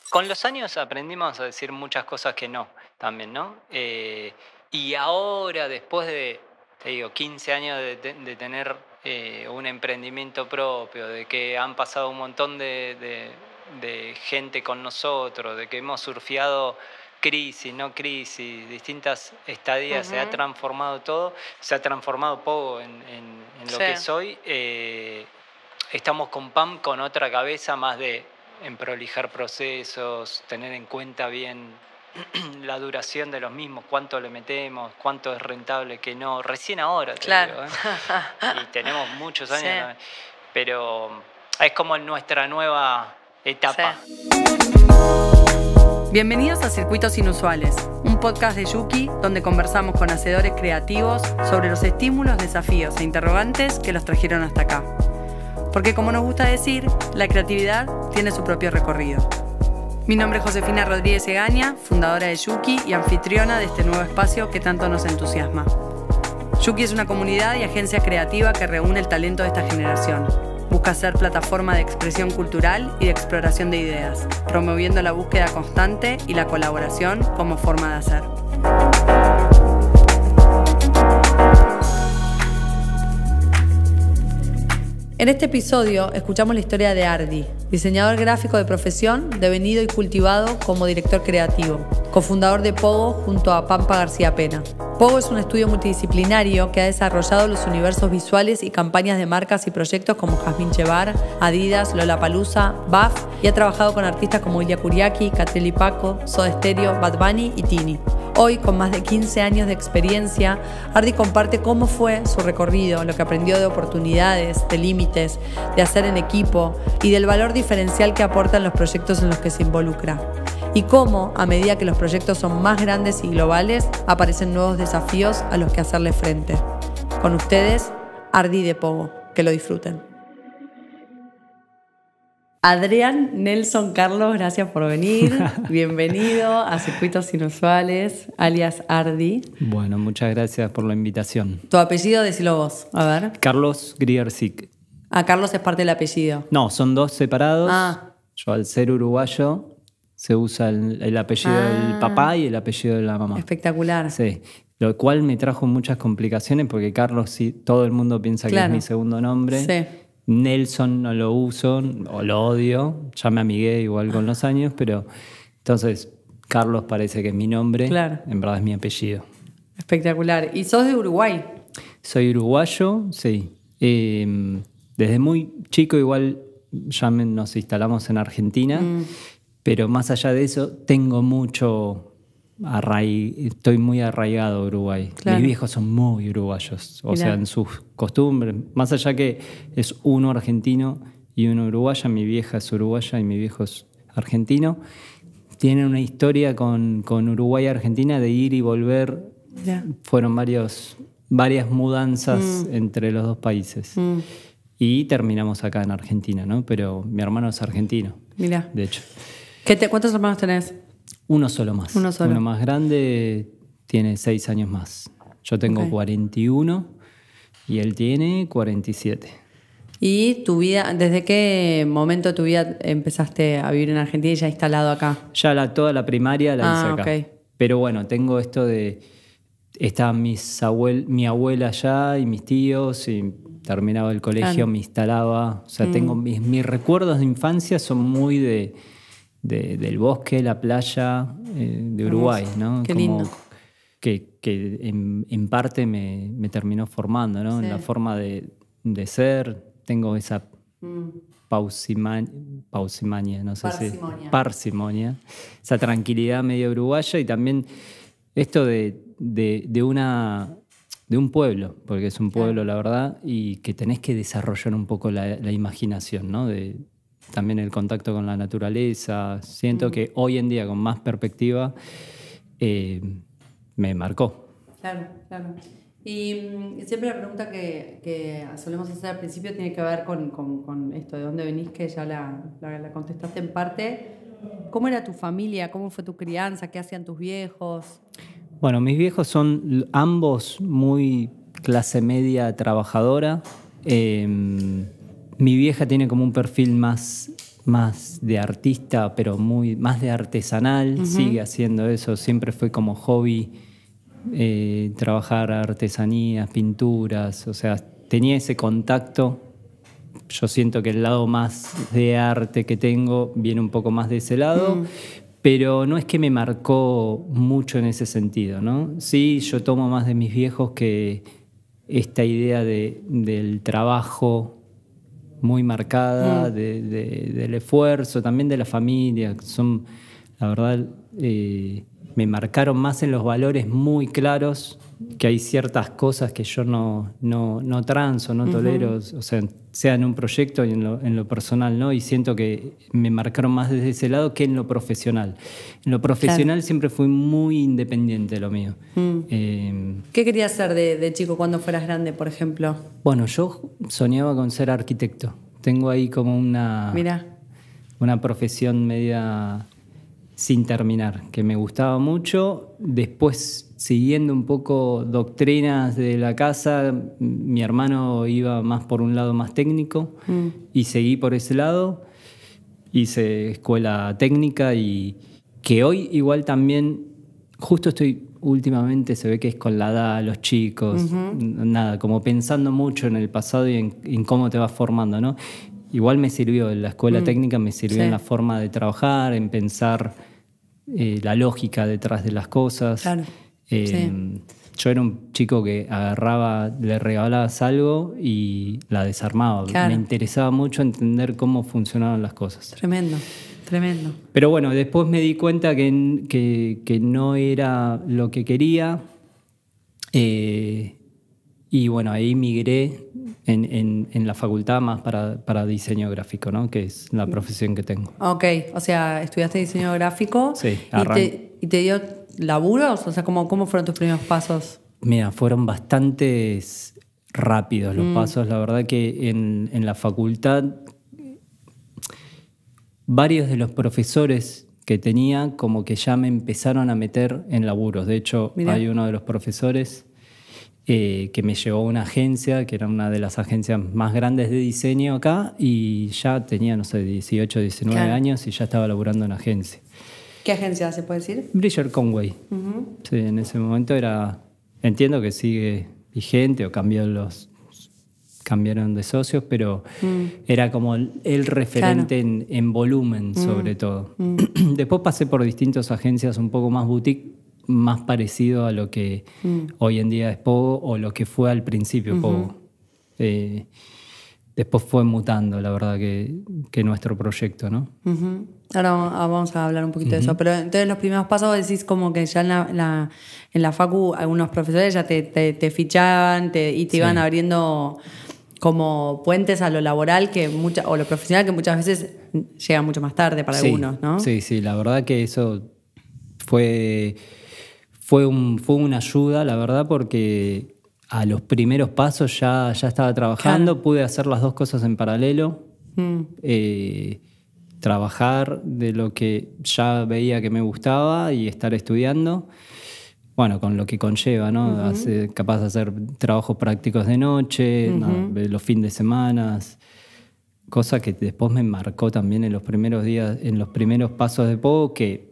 Con los años aprendimos a decir muchas cosas que no, también, ¿no? Y ahora, después de, te digo, 15 años de tener un emprendimiento propio, de que han pasado un montón de gente con nosotros, de que hemos surfeado crisis, no crisis, distintas estadías, se ha transformado todo, se ha transformado Pogo en lo que soy. Estamos con Pam con otra cabeza más en prolijar procesos, tener en cuenta bien la duración de los mismos, cuánto le metemos, cuánto es rentable, que no. Recién ahora, te digo, y tenemos muchos años, pero es como nuestra nueva etapa. Bienvenidos a Circuitos Inusuales, un podcast de Yuki donde conversamos con hacedores creativos sobre los estímulos, desafíos e interrogantes que los trajeron hasta acá. Porque como nos gusta decir, la creatividad tiene su propio recorrido. Mi nombre es Josefina Rodríguez Egaña, fundadora de Yuki y anfitriona de este nuevo espacio que tanto nos entusiasma. Yuki es una comunidad y agencia creativa que reúne el talento de esta generación. Busca ser plataforma de expresión cultural y de exploración de ideas, promoviendo la búsqueda constante y la colaboración como forma de hacer. En este episodio escuchamos la historia de Ardi, diseñador gráfico de profesión, devenido y cultivado como director creativo, cofundador de Pogo junto a Pampa García Pena. Pogo es un estudio multidisciplinario que ha desarrollado los universos visuales y campañas de marcas y proyectos como Jazmín Chevar, Adidas, Lollapalooza, BAF y ha trabajado con artistas como Ilia Kuriaki, Catriel y Paco, Soda Stereo, Bad Bunny y Tini. Hoy, con más de 15 años de experiencia, Ardi comparte cómo fue su recorrido, lo que aprendió de oportunidades, de límites, de hacer en equipo y del valor diferencial que aportan los proyectos en los que se involucra. Y cómo, a medida que los proyectos son más grandes y globales, aparecen nuevos desafíos a los que hacerle frente. Con ustedes, Ardi de Pogo. Que lo disfruten. Adrián Nelson Carlos, gracias por venir. Bienvenido a Circuitos Inusuales, alias Ardi. Bueno, muchas gracias por la invitación. Tu apellido, decilo vos, a ver. Carlos Grierzik. Ah, Carlos es parte del apellido. No, son dos separados. Ah. Yo, al ser uruguayo, se usa el apellido del papá y el apellido de la mamá. Espectacular. Sí, lo cual me trajo muchas complicaciones porque Carlos, sí, todo el mundo piensa que es mi segundo nombre. Sí. Nelson no lo uso o lo odio, ya me amigué igual con los años, pero entonces Carlos parece que es mi nombre, en verdad es mi apellido. Espectacular. ¿Y sos de Uruguay? Soy uruguayo, sí. Desde muy chico igual ya nos instalamos en Argentina, pero más allá de eso tengo mucho... estoy muy arraigado a Uruguay. Mis viejos son muy uruguayos, o sea, en sus costumbres. Más allá que es uno argentino y uno uruguaya, mi vieja es uruguaya y mi viejo es argentino. Tienen una historia con Uruguay y Argentina de ir y volver. Fueron varias mudanzas entre los dos países. Y terminamos acá en Argentina, ¿no? Pero mi hermano es argentino, de hecho. ¿Cuántos hermanos tenés? Uno solo más. Uno más grande tiene 6 años más. Yo tengo 41 y él tiene 47. ¿Y tu vida, desde qué momento de tu vida empezaste a vivir en Argentina y ya instalado acá? Ya toda la primaria la hice acá. Okay. Pero bueno, tengo esto de... Estaba mi abuela allá y mis tíos, y terminaba el colegio, me instalaba. O sea, tengo mis recuerdos de infancia son muy del bosque, la playa de Uruguay, ¿no? Qué lindo. Que en parte me terminó formando, ¿no? En la forma de ser. Tengo esa pausimonia, no sé si... Parsimonia. Esa tranquilidad medio uruguaya y también esto de un pueblo, porque es un pueblo, la verdad, y que tenés que desarrollar un poco la imaginación, ¿no? También el contacto con la naturaleza. Siento que hoy en día, con más perspectiva, me marcó. Claro. Y siempre la pregunta que solemos hacer al principio tiene que ver con esto, de dónde venís, que ya la contestaste en parte. ¿Cómo era tu familia? ¿Cómo fue tu crianza? ¿Qué hacían tus viejos? Bueno, mis viejos son ambos muy clase media trabajadora. Mi vieja tiene como un perfil más más de artista, pero más de artesanal. Sigue haciendo eso, siempre fue como hobby trabajar artesanías, pinturas, o sea, tenía ese contacto. Yo siento que el lado más de arte que tengo viene un poco más de ese lado, pero no es que me marcó mucho en ese sentido, ¿no? Sí, yo tomo más de mis viejos que esta idea del trabajo muy marcada, del esfuerzo, también de la familia. Son, la verdad, me marcaron más en los valores muy claros, que hay ciertas cosas que yo no transo, no tolero, o sea en un proyecto y en lo personal, ¿no? Y siento que me marcaron más desde ese lado que en lo profesional. En lo profesional siempre fui muy independiente de lo mío. ¿Qué querías ser de chico cuando fueras grande, por ejemplo? Bueno, yo soñaba con ser arquitecto. Tengo ahí como una profesión media sin terminar, que me gustaba mucho. Después, siguiendo un poco doctrinas de la casa, mi hermano iba más por un lado más técnico y seguí por ese lado. Hice escuela técnica y que hoy igual también, justo últimamente se ve que es con la edad, los chicos, nada, como pensando mucho en el pasado y en cómo te vas formando, ¿no? Igual me sirvió, la escuela técnica me sirvió en la forma de trabajar, en pensar la lógica detrás de las cosas. Claro. Yo era un chico que agarraba, le regalabas algo y la desarmaba. Claro. Me interesaba mucho entender cómo funcionaban las cosas. Tremendo. Pero bueno, después me di cuenta que no era lo que quería. Y bueno, ahí migré en la facultad más para diseño gráfico, ¿no? Que es la profesión que tengo. Ok, o sea, estudiaste diseño gráfico. Sí, ¿Y te dio laburos? O sea, ¿cómo fueron tus primeros pasos? Mira, fueron bastante rápidos los pasos. La verdad que en la facultad varios de los profesores que tenía como que ya me empezaron a meter en laburos. De hecho, hay uno de los profesores que me llevó a una agencia, que era una de las agencias más grandes de diseño acá, y ya tenía, no sé, 18, 19 años y ya estaba laburando en agencia. ¿Qué agencia se puede decir? Bridger Conway. Sí, en ese momento entiendo que sigue vigente o cambiaron de socios, pero era como el referente en volumen, sobre todo. Después pasé por distintas agencias un poco más boutique, más parecido a lo que hoy en día es Pogo o lo que fue al principio Pogo. Después fue mutando, la verdad, que nuestro proyecto, ¿no? Ahora vamos a hablar un poquito de eso. Pero entonces los primeros pasos decís como que ya en la facu algunos profesores ya te fichaban y te iban abriendo como puentes a lo laboral o lo profesional, que muchas veces llega mucho más tarde para algunos, ¿no? Sí, la verdad que eso fue una ayuda, la verdad, porque a los primeros pasos ya estaba trabajando, pude hacer las dos cosas en paralelo, trabajar de lo que ya veía que me gustaba y estar estudiando, bueno, con lo que conlleva, ¿no? Capaz de hacer trabajos prácticos de noche, los fines de semana, cosa que después me marcó también en los primeros días, en los primeros pasos de Pogo, que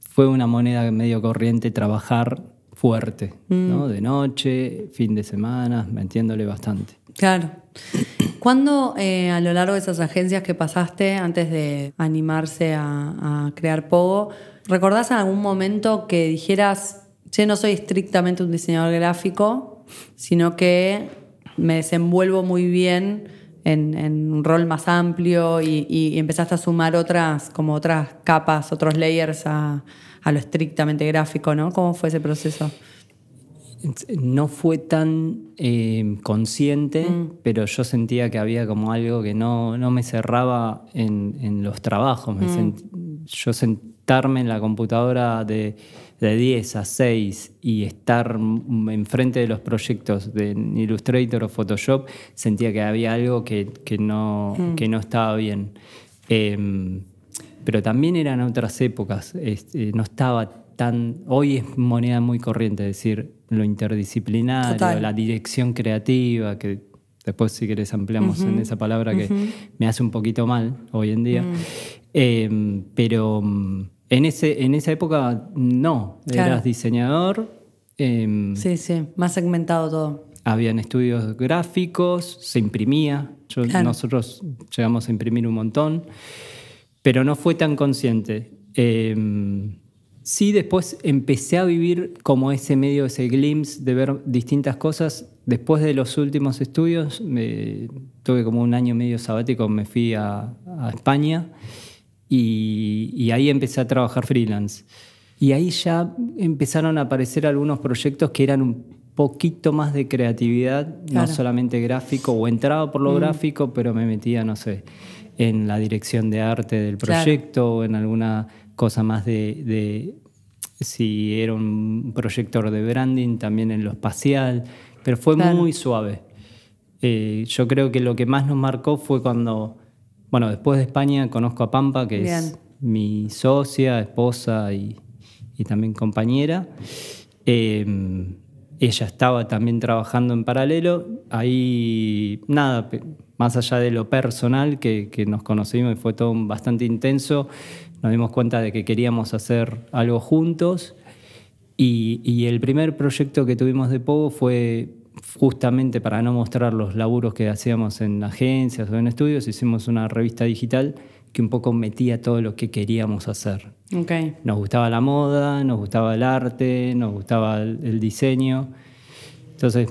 fue una moneda medio corriente trabajar fuerte, ¿no? De noche, fin de semana, metiéndole bastante. Claro. ¿Cuándo a lo largo de esas agencias que pasaste antes de animarse a crear Pogo, recordás algún momento que dijeras, yo no soy estrictamente un diseñador gráfico, sino que me desenvuelvo muy bien en un rol más amplio y empezaste a sumar otras capas, otros layers a lo estrictamente gráfico, ¿no? ¿Cómo fue ese proceso? No fue tan consciente, pero yo sentía que había como algo que no me cerraba en los trabajos. Yo sentarme en la computadora de 10 a 6 y estar enfrente de los proyectos de Illustrator o Photoshop, sentía que había algo que no estaba bien. Pero también eran otras épocas, no estaba tan... Hoy es moneda muy corriente decir lo interdisciplinario, la dirección creativa, que Después, si querés, ampliamos en esa palabra que me hace un poquito mal hoy en día. Pero en esa época no, eras diseñador. Sí, más segmentado todo. Habían estudios gráficos, se imprimía. Nosotros llegamos a imprimir un montón, pero no fue tan consciente. Sí, después empecé a vivir como ese glimpse de ver distintas cosas. Después de los últimos estudios, tuve como un año medio sabático, me fui a España y ahí empecé a trabajar freelance. Y ahí ya empezaron a aparecer algunos proyectos que eran un poquito más de creatividad, no solamente gráfico, o entraba por lo gráfico, pero me metía, no sé, en la dirección de arte del proyecto, o en alguna cosa más de si era un proyecto de branding, también en lo espacial, pero fue muy suave. Yo creo que lo que más nos marcó fue cuando, después de España conozco a Pampa, que es mi socia, esposa y también compañera. Ella estaba también trabajando en paralelo. Ahí, nada, más allá de lo personal, que nos conocimos y fue todo bastante intenso, nos dimos cuenta de que queríamos hacer algo juntos. Y el primer proyecto que tuvimos de Pogo fue justamente para no mostrar los laburos que hacíamos en agencias o en estudios, hicimos una revista digital que un poco metía todo lo que queríamos hacer. Okay. Nos gustaba la moda, nos gustaba el arte, nos gustaba el diseño. Entonces,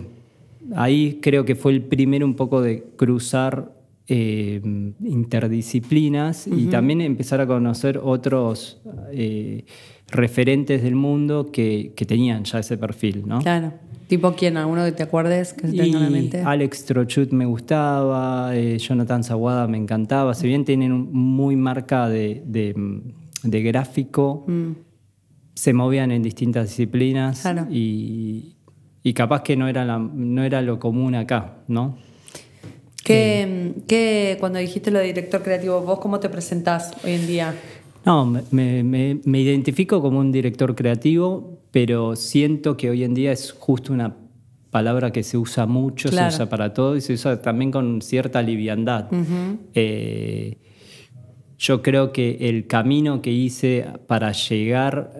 ahí creo que fue el primero un poco de cruzar interdisciplinas y también empezar a conocer otros referentes del mundo que tenían ya ese perfil, ¿no? Claro. ¿Tipo quién? ¿Alguno que te acuerdes que se tenga en la mente? Alex Trochut me gustaba, Jonathan Sawada me encantaba. Si bien tienen muy marca de gráfico, se movían en distintas disciplinas y capaz que no era lo común acá, ¿no? Cuando dijiste lo de director creativo, ¿vos cómo te presentás hoy en día? No, me identifico como un director creativo, pero siento que hoy en día es justo una palabra que se usa mucho, se usa para todo y se usa también con cierta liviandad. Yo creo que el camino que hice para llegar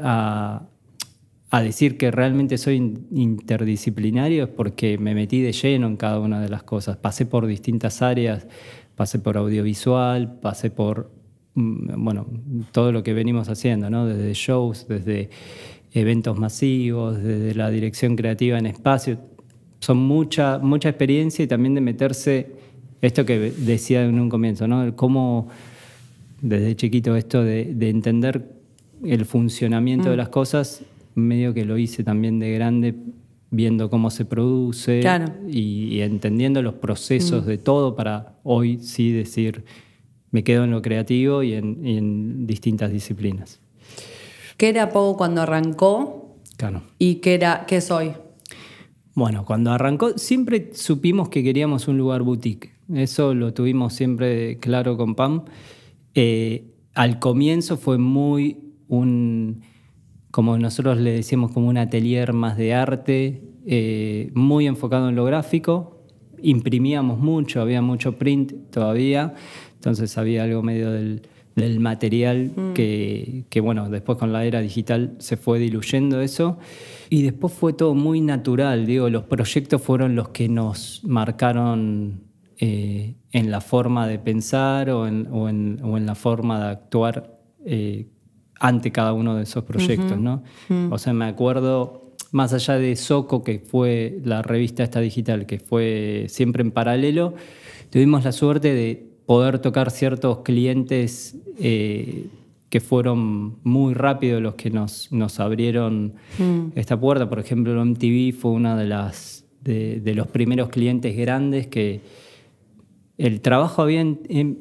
a decir que realmente soy interdisciplinario es porque me metí de lleno en cada una de las cosas. Pasé por distintas áreas, pasé por audiovisual, pasé por todo lo que venimos haciendo, ¿no? Desde shows, desde eventos masivos, desde la dirección creativa en espacios. Son mucha experiencia y también de meterse, esto que decía en un comienzo, ¿no? Cómo desde chiquito esto de entender el funcionamiento de las cosas, medio que lo hice también de grande, viendo cómo se produce y entendiendo los procesos de todo para hoy sí decir, me quedo en lo creativo y en distintas disciplinas. ¿Qué era Pogo cuando arrancó? Claro. ¿Y qué es hoy? Bueno, cuando arrancó siempre supimos que queríamos un lugar boutique. Eso lo tuvimos siempre claro con Pam. Al comienzo fue muy como nosotros le decíamos, como un atelier más de arte, muy enfocado en lo gráfico. Imprimíamos mucho, había mucho print todavía, entonces había algo medio del material que después con la era digital se fue diluyendo eso. Y después fue todo muy natural, los proyectos fueron los que nos marcaron en la forma de pensar o en la forma de actuar ante cada uno de esos proyectos, ¿no? O sea, me acuerdo, más allá de Soco, que fue la revista esta digital, que fue siempre en paralelo, tuvimos la suerte de poder tocar ciertos clientes que fueron muy rápidos los que nos abrieron esta puerta. Por ejemplo, MTV fue uno de los primeros clientes grandes que el trabajo había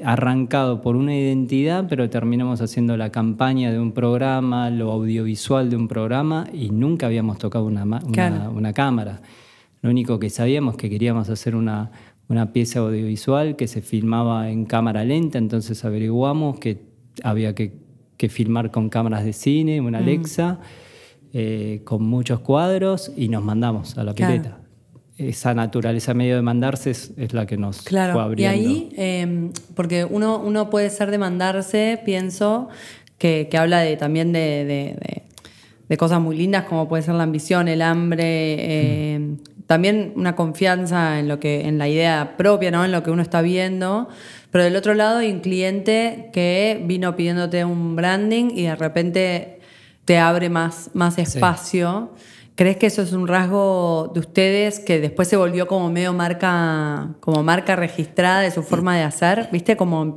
arrancado por una identidad, pero terminamos haciendo la campaña de un programa, lo audiovisual de un programa y nunca habíamos tocado una cámara. Lo único que sabíamos es que queríamos hacer una pieza audiovisual que se filmaba en cámara lenta, entonces averiguamos que había que filmar con cámaras de cine, una Alexa, con muchos cuadros y nos mandamos a la pileta. esa naturaleza medio de mandarse es la que nos fue abriendo. Y ahí, porque uno puede ser de mandarse, pienso, que habla también de cosas muy lindas, como puede ser la ambición, el hambre, también una confianza en la idea propia, ¿no? En lo que uno está viendo. Pero del otro lado hay un cliente que vino pidiéndote un branding y de repente te abre más espacio. Sí. ¿Crees que eso es un rasgo de ustedes que después se volvió como medio marca registrada de su forma de hacer? ¿Viste? Como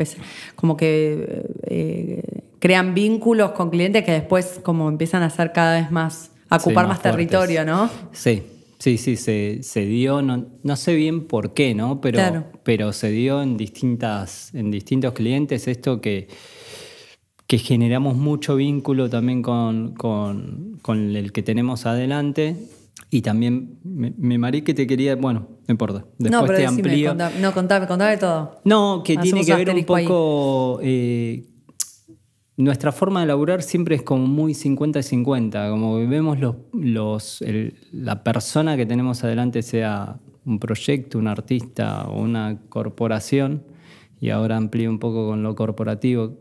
que crean vínculos con clientes que después como empiezan a hacer cada vez más, a ocupar más territorio, ¿no? Sí, se dio, no sé bien por qué, ¿no? Pero se dio en distintos clientes esto que generamos mucho vínculo también con el que tenemos adelante. Y también me mareé que te quería... Bueno, no importa. Después te amplío. Contame todo. No, que tiene que ver un poco... nuestra forma de laburar siempre es como muy 50-50. Como que vemos la persona que tenemos adelante, sea un proyecto, un artista o una corporación. Y ahora amplío un poco con lo corporativo.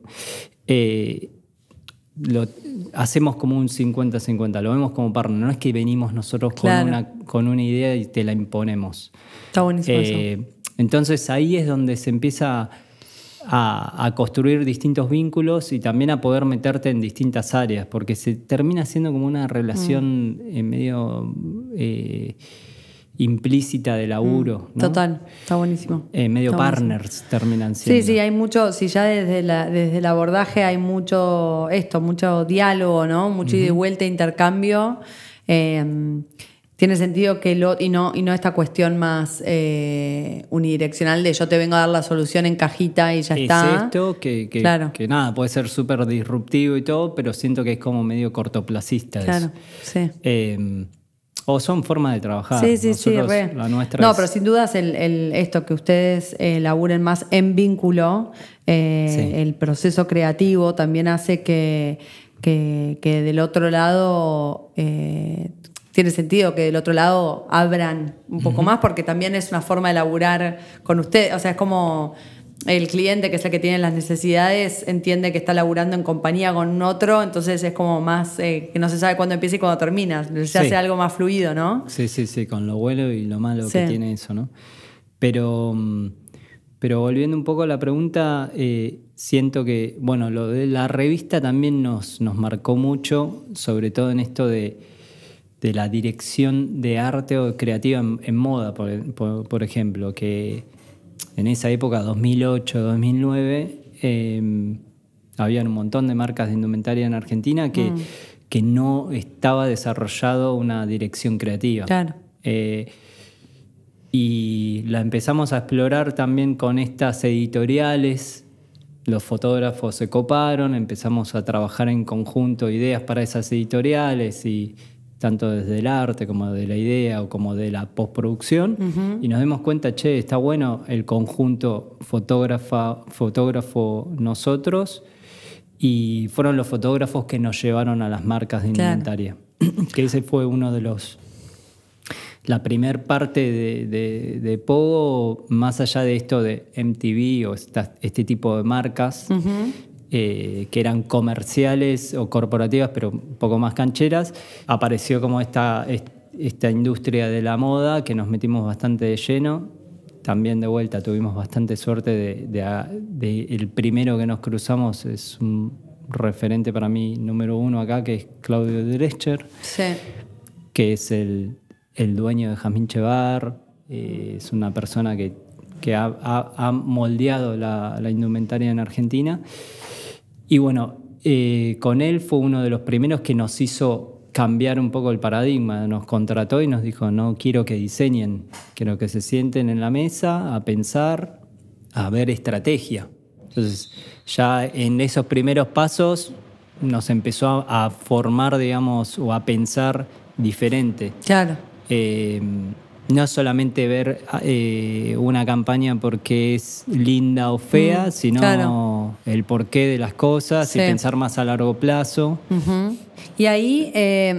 Hacemos como un 50-50, lo vemos como partner, no es que venimos nosotros con una idea y te la imponemos. Está buenísimo eso. Entonces ahí es donde se empieza a construir distintos vínculos y también a poder meterte en distintas áreas, porque se termina siendo como una relación medio... implícita de laburo, ¿no? Total, está buenísimo. Medio está partners buenísimo. Terminan siendo. Sí, hay mucho, ya desde el abordaje hay mucho diálogo, ¿no? Mucho ida y vuelta, intercambio. Tiene sentido que y no esta cuestión más unidireccional de yo te vengo a dar la solución en cajita y ya está. Es esto que nada, puede ser súper disruptivo y todo, pero siento que es como medio cortoplacista. Claro, sí. O son formas de trabajar. Sí, re. La nuestra pero sin dudas esto que ustedes laburen más en vínculo, el proceso creativo también hace que del otro lado tiene sentido que del otro lado abran un poco más, porque también es una forma de laburar con ustedes. O sea, es como el cliente, que es el que tiene las necesidades, entiende que está laburando en compañía con otro, entonces es como más que no se sabe cuándo empieza y cuándo termina. Se hace algo más fluido, ¿no? Sí, con lo bueno y lo malo que tiene eso, ¿no? Pero volviendo un poco a la pregunta, siento que, bueno, lo de la revista también nos marcó mucho, sobre todo en esto de la dirección de arte o creativa en moda, por ejemplo, que en esa época, 2008, 2009, había un montón de marcas de indumentaria en Argentina que no estaba desarrollado una dirección creativa. Claro. Y la empezamos a explorar también con estas editoriales. Los fotógrafos se coparon, empezamos a trabajar en conjunto ideas para esas editoriales, y tanto desde el arte como de la idea o como de la postproducción, y nos dimos cuenta, está bueno el conjunto fotógrafo nosotros, y fueron los fotógrafos que nos llevaron a las marcas de indumentaria. Que ese fue uno de la primer parte de Pogo, más allá de esto de MTV o este tipo de marcas, que eran comerciales o corporativas, pero un poco más cancheras. Apareció como esta industria de la moda que nos metimos bastante de lleno. También de vuelta tuvimos bastante suerte de el primero que nos cruzamos es un referente para mí número uno acá, que es Claudio Dreschner, que es el dueño de Jazmín Chevar. Es una persona que ha moldeado la indumentaria en Argentina. Y bueno, con él fue uno de los primeros que nos hizo cambiar un poco el paradigma. Nos contrató y nos dijo, no quiero que diseñen, quiero que se sienten en la mesa a pensar, a ver estrategia. Entonces, ya en esos primeros pasos nos empezó a formar, digamos, o a pensar diferente. Claro. No solamente ver una campaña porque es linda o fea, sino el porqué de las cosas y pensar más a largo plazo. Y ahí,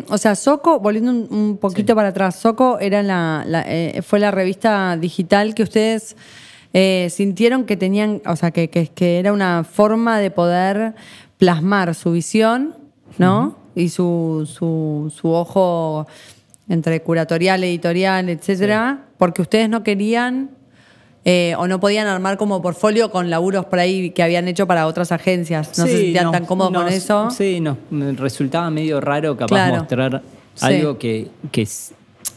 o sea, Zoco, volviendo un poquito para atrás, Zoco era fue la revista digital que ustedes sintieron que tenían, o sea, que era una forma de poder plasmar su visión, ¿no? Y su ojo entre curatorial, editorial, etcétera, porque ustedes no querían o no podían armar como portfolio con laburos por ahí que habían hecho para otras agencias. No se sentían tan cómodos con eso. Sí, nos resultaba medio raro capaz mostrar algo que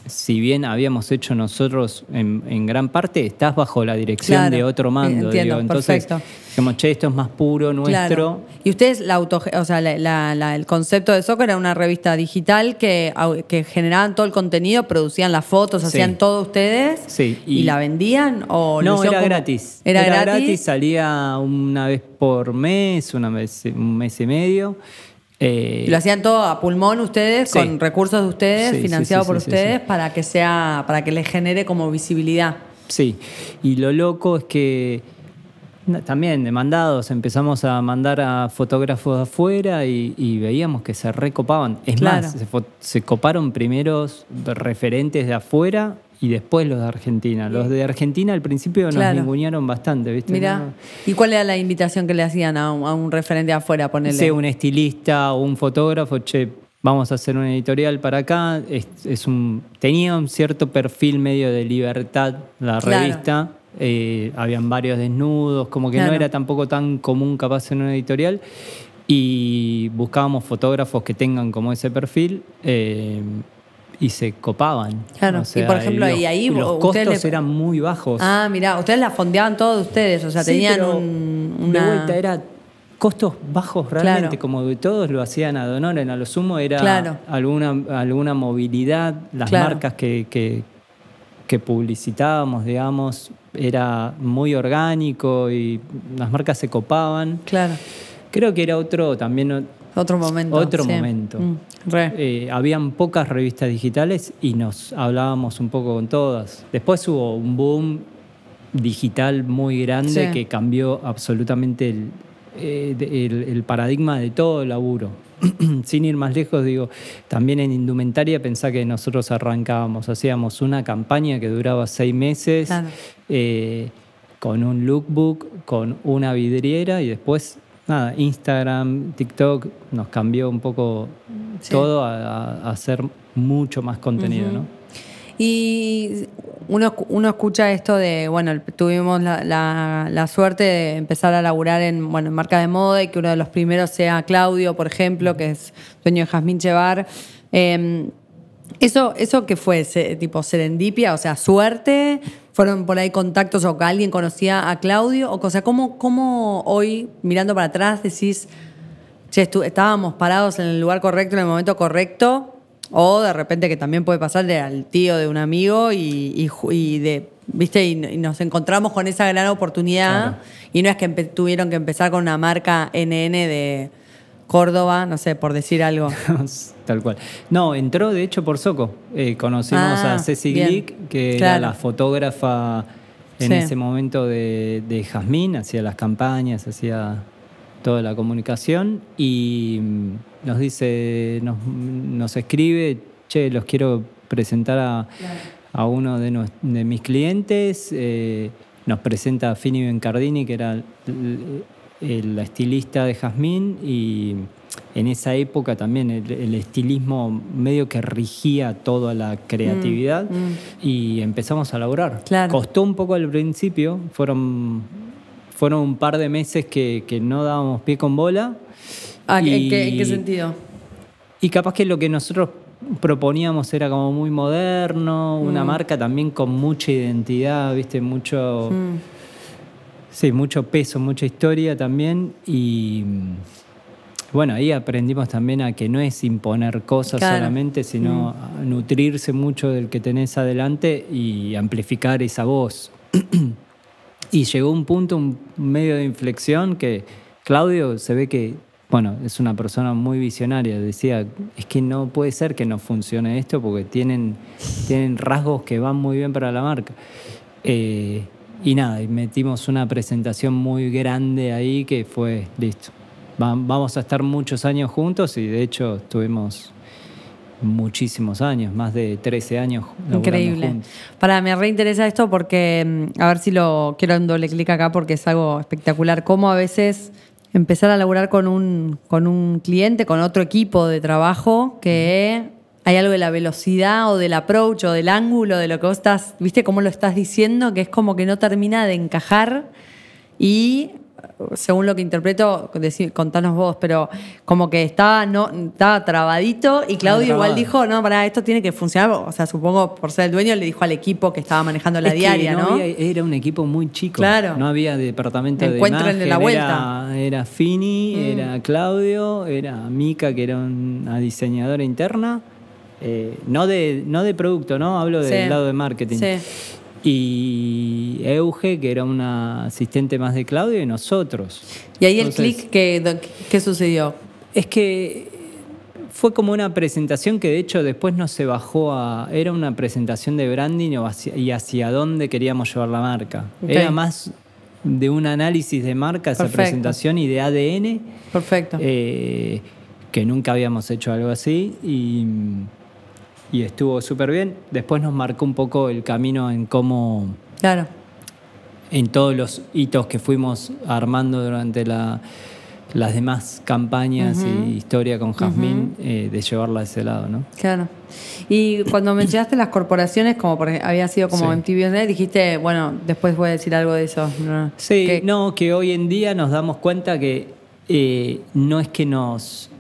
si bien habíamos hecho nosotros en gran parte, estás bajo la dirección de otro mando. Entiendo, Entonces, perfecto. Dijimos, che, esto es más puro, nuestro. Claro. Y ustedes, o sea, el concepto de Zoco era una revista digital que generaban todo el contenido, producían las fotos, hacían todo ustedes. Sí. ¿Y la vendían? ¿O no, era gratis. ¿Era gratis? Salía una vez por mes, un mes y medio. Y lo hacían todo a pulmón ustedes, con recursos de ustedes, financiado por ustedes, para que les genere como visibilidad. Sí, y lo loco es que también de mandados empezamos a mandar a fotógrafos de afuera y veíamos que se recopaban. Es más, se coparon primeros referentes de afuera y después los de Argentina. Los de Argentina al principio nos ningunearon bastante, ¿viste? Mirá. ¿No? ¿Y cuál era la invitación que le hacían a un referente de afuera? Ponerle? Sea un estilista o un fotógrafo, che, vamos a hacer una editorial para acá. Tenía un cierto perfil medio de libertad la revista. Habían varios desnudos, como que no era tampoco tan común capaz en una editorial. Y buscábamos fotógrafos que tengan como ese perfil. Y se copaban. Claro, o sea, y por ejemplo, los costos eran muy bajos. Ah, mirá, ustedes la fondeaban todo de ustedes, o sea, tenían de vuelta, era costos bajos realmente, como de todos lo hacían ad honorem. A lo sumo era alguna movilidad, las marcas que publicitábamos, digamos, era muy orgánico y las marcas se copaban. Claro. Creo que era otro momento. Habían pocas revistas digitales y nos hablábamos un poco con todas. Después hubo un boom digital muy grande que cambió absolutamente el paradigma de todo el laburo. Sin ir más lejos, digo, también en indumentaria pensá que nosotros hacíamos una campaña que duraba 6 meses, con un lookbook, con una vidriera y después Instagram, TikTok nos cambió un poco todo a hacer mucho más contenido, ¿no? Y uno escucha esto de, bueno, tuvimos la suerte de empezar a laburar en marca de moda y que uno de los primeros sea Claudio, por ejemplo, que es dueño de Jazmín Chevar. ¿Eso qué fue? ¿Tipo serendipia? O sea, ¿suerte? ¿Fueron por ahí contactos o que alguien conocía a Claudio? O sea, ¿cómo hoy, mirando para atrás, decís, che, estábamos parados en el lugar correcto, en el momento correcto? O de repente, que también puede pasar, al tío de un amigo ¿viste? Y nos encontramos con esa gran oportunidad. Y no es que tuvieron que empezar con una marca NN de Córdoba, no sé, por decir algo. Tal cual. No, entró de hecho por Zoco. Conocimos a Ceci Glick, que era la fotógrafa en ese momento de Jazmín, hacía las campañas, hacía toda la comunicación y nos dice, nos escribe, che, los quiero presentar a uno de mis clientes. Nos presenta a Fini Bencardini, que era la estilista de Jazmín, y en esa época también el estilismo medio que rigía toda la creatividad y empezamos a laburar. Costó un poco al principio, fueron un par de meses que no dábamos pie con bola. ¿En qué sentido? Y capaz que lo que nosotros proponíamos era como muy moderno, una marca también con mucha identidad, ¿viste? Mucho peso, mucha historia también. Y bueno, ahí aprendimos también a que no es imponer cosas solamente, sino a nutrirse mucho del que tenés adelante y amplificar esa voz. Y llegó un punto, un medio de inflexión que Claudio se ve que, bueno, es una persona muy visionaria. Decía, es que no puede ser que no funcione esto porque tienen rasgos que van muy bien para la marca. Y Y nada, y metimos una presentación muy grande ahí que fue, listo. Vamos a estar muchos años juntos y de hecho estuvimos muchísimos años, más de 13 años laburando increíble. juntos. Me reinteresa esto porque, a ver si lo quiero un doble clic acá porque es algo espectacular. Cómo a veces empezar a laburar con un cliente, con otro equipo de trabajo, que hay algo de la velocidad o del approach o del ángulo de lo que vos estás, ¿viste cómo lo estás diciendo? Que es como que no termina de encajar y, según lo que interpreto, contanos vos, pero como que estaba trabadito y Claudio igual dijo, no, pará, esto tiene que funcionar. O sea, supongo por ser el dueño le dijo al equipo que estaba manejando la diaria, ¿no? Era un equipo muy chico. Claro. No había departamento de imagen. La vuelta. Era Fini, era Claudio, era Mica, que era una diseñadora interna. No de producto, ¿no? Hablo del lado de marketing. Sí. Y Euge, que era una asistente más de Claudio, y nosotros. Y ahí entonces, el clic, ¿qué sucedió? Es que fue como una presentación que de hecho después no se bajó a... Era una presentación de branding y hacia dónde queríamos llevar la marca. Okay. Era más de un análisis de marca esa presentación y de ADN. Perfecto. Que nunca habíamos hecho algo así y estuvo súper bien. Después nos marcó un poco el camino en cómo... Claro. En todos los hitos que fuimos armando durante las demás campañas y historia con Jazmín, de llevarla a ese lado, ¿no? Claro. Y cuando mencionaste las corporaciones, como había sido como MTV, dijiste, bueno, después voy a decir algo de eso. ¿No? Sí, que hoy en día nos damos cuenta que no es que nos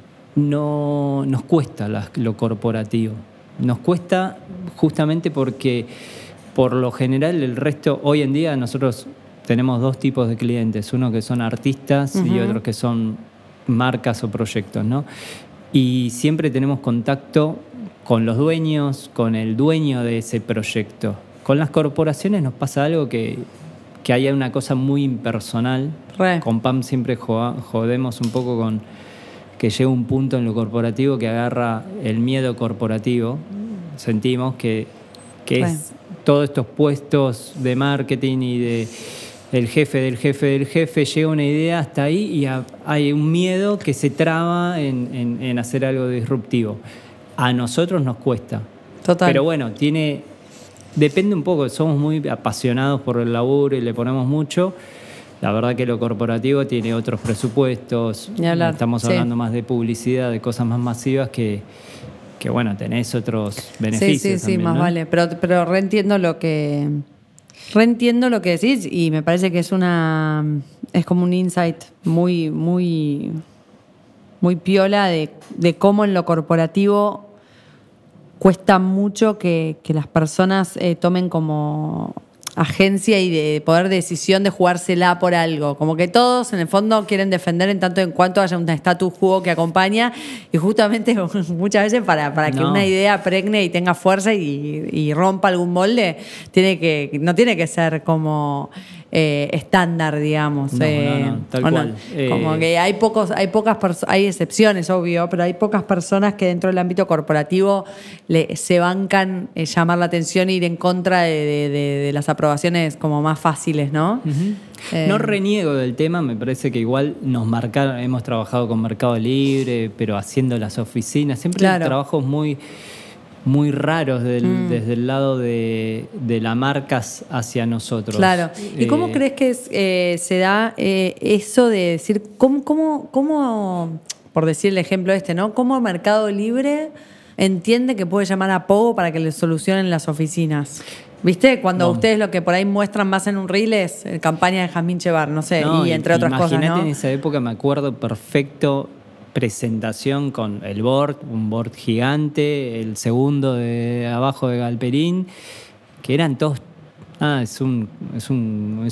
cuesta lo corporativo. Nos cuesta justamente porque por lo general el resto, hoy en día nosotros tenemos dos tipos de clientes, uno que son artistas y otros que son marcas o proyectos, ¿no? Y siempre tenemos contacto con los dueños, con el dueño de ese proyecto. Con las corporaciones nos pasa algo que haya una cosa muy impersonal. Con Pam siempre jodemos un poco con que llega un punto en lo corporativo que agarra el miedo corporativo. Sentimos que es todos estos puestos de marketing y de el jefe del jefe del jefe, llega una idea hasta ahí y hay un miedo que se traba en hacer algo disruptivo. A nosotros nos cuesta. Total. Pero bueno, depende un poco, somos muy apasionados por el laburo y le ponemos mucho. La verdad que lo corporativo tiene otros presupuestos. Estamos hablando más de publicidad, de cosas más masivas que bueno, tenés otros beneficios. Sí, también, más ¿no? vale. Pero reentiendo lo que decís y me parece que es como un insight muy, muy, muy piola de cómo en lo corporativo cuesta mucho que las personas tomen como agencia y de poder de decisión de jugársela por algo. Como que todos en el fondo quieren defender en tanto en cuanto haya un status quo que acompaña y justamente muchas veces para que una idea pregne y tenga fuerza y rompa algún molde, no tiene que ser como estándar, digamos. Tal cual. Como que hay pocas personas, hay excepciones, obvio, pero hay pocas personas que dentro del ámbito corporativo se bancan llamar la atención e ir en contra de las aprobaciones como más fáciles, ¿no? No reniego del tema, me parece que igual nos marcaron, hemos trabajado con Mercado Libre, pero haciendo las oficinas, siempre trabajos muy raros desde el lado de las marcas hacia nosotros. Claro. ¿Y cómo crees que se da eso de decir, cómo, por decir el ejemplo ¿no? ¿Cómo Mercado Libre entiende que puede llamar a Pogo para que le solucionen las oficinas? ¿Viste? Cuando ustedes lo que por ahí muestran más en un reel es campaña de Jazmín Chevar, no sé, y entre otras cosas, ¿no? Imagínate, en esa época me acuerdo perfecto, presentación con el board, un board gigante, el segundo de abajo de Galperín, que eran todos... es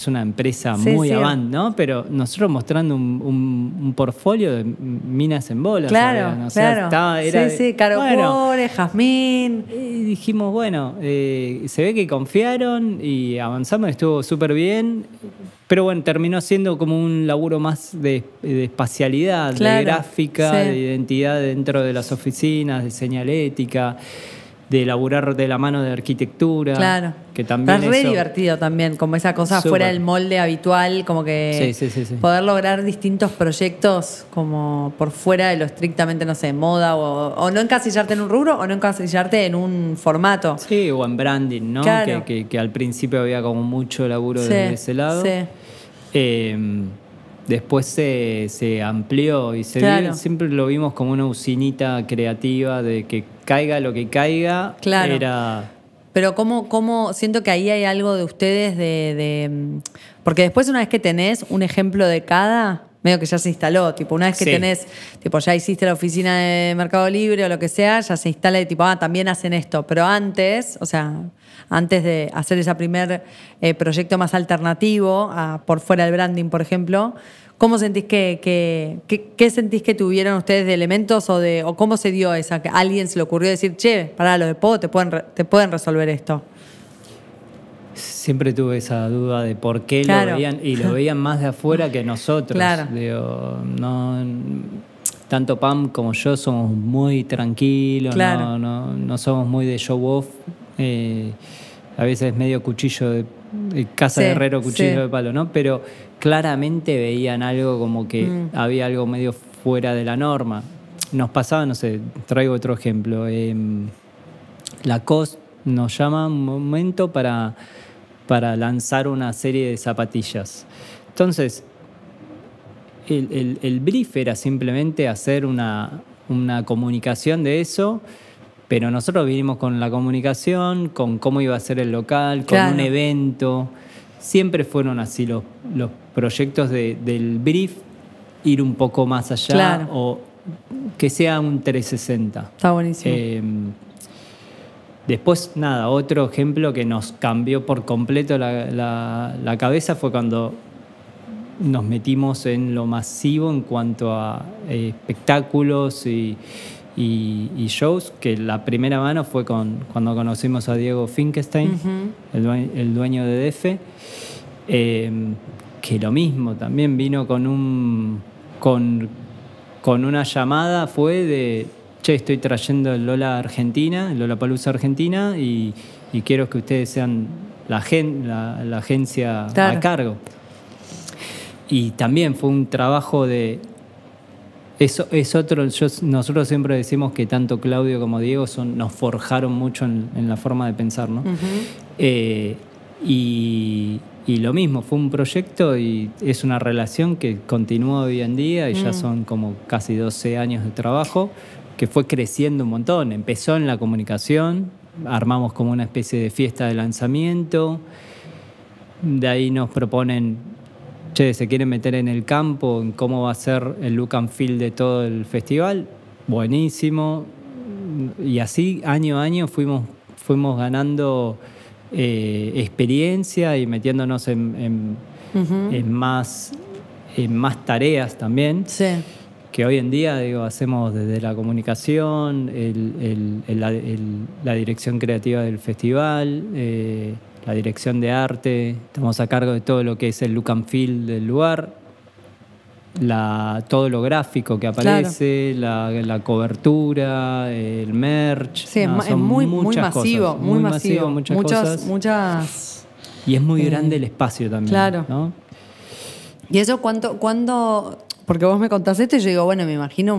una empresa muy avant, ¿no? Pero nosotros mostrando un portfolio de minas en bolas. Claro, ¿no? O sea, claro. Caro Core, Jazmín. Y dijimos, bueno, se ve que confiaron y avanzamos, estuvo súper bien. Pero bueno, terminó siendo como un laburo más de espacialidad, de gráfica, de identidad dentro de las oficinas, de señalética, elaborar de la mano de arquitectura. Claro. Que también es re divertido también, como esa cosa fuera del molde habitual, como que sí. poder lograr distintos proyectos como por fuera de lo estrictamente, no sé, moda o no encasillarte en un rubro o no encasillarte en un formato. Sí, o en branding, ¿no? Claro. Que al principio había como mucho laburo desde ese lado. Sí. Después se amplió y siempre lo vimos como una usinita creativa de que caiga lo que caiga. Claro. Era... Pero ¿cómo siento que ahí hay algo de ustedes porque después una vez que tenés un ejemplo de cada, medio que ya se instaló, tipo una vez que tenés, tipo ya hiciste la oficina de Mercado Libre o lo que sea, ya se instala y tipo, también hacen esto. Pero antes, o sea, antes de hacer ese primer proyecto más alternativo, por fuera del branding, por ejemplo, ¿cómo sentís qué sentís que tuvieron ustedes de elementos o cómo se dio esa? Que a alguien se le ocurrió decir, che, pará, los de Pogo te pueden resolver esto. Siempre tuve esa duda de por qué lo veían, y lo veían más de afuera que nosotros. Claro. Digo, no, tanto Pam como yo somos muy tranquilos, claro. no somos muy de show off. A veces medio cuchillo de casa de herrero, cuchillo de palo, ¿no? Pero claramente veían algo como que había algo medio fuera de la norma. Nos pasaba, no sé, traigo otro ejemplo. Lacoste nos llama un momento para lanzar una serie de zapatillas. Entonces, el brief era simplemente hacer una comunicación de eso, pero nosotros vinimos con la comunicación, con cómo iba a ser el local, con un evento. Siempre fueron así los proyectos del brief, ir un poco más allá o que sea un 360. Está buenísimo. Después, nada, otro ejemplo que nos cambió por completo la cabeza fue cuando nos metimos en lo masivo en cuanto a espectáculos y shows, que la primera mano fue cuando conocimos a Diego Finkelstein, el dueño de DF, que lo mismo, también vino con una llamada, fue de... Che, estoy trayendo el Lollapalooza Argentina y quiero que ustedes sean la agencia a cargo. Y también fue un trabajo de... Eso es otro... Nosotros siempre decimos que tanto Claudio como Diego nos forjaron mucho en la forma de pensar, ¿no? Y lo mismo, fue un proyecto y es una relación que continúa hoy en día y ya son como casi 12 años de trabajo, que fue creciendo un montón. Empezó en la comunicación, armamos como una especie de fiesta de lanzamiento, de ahí nos proponen, che, ¿se quieren meter en el campo, en cómo va a ser el look and feel de todo el festival? Buenísimo. Y así, año a año, fuimos ganando experiencia y metiéndonos en más tareas también. Sí. Que hoy en día, digo, hacemos desde la comunicación, la dirección creativa del festival, la dirección de arte, estamos a cargo de todo lo que es el look and feel del lugar, todo lo gráfico que aparece, la cobertura, el merch. Sí, es muy masivo, muy masivo, muchas. Y es muy grande el espacio también. Claro. ¿No? ¿Y eso cuándo? Porque vos me contás esto y yo digo, bueno, me imagino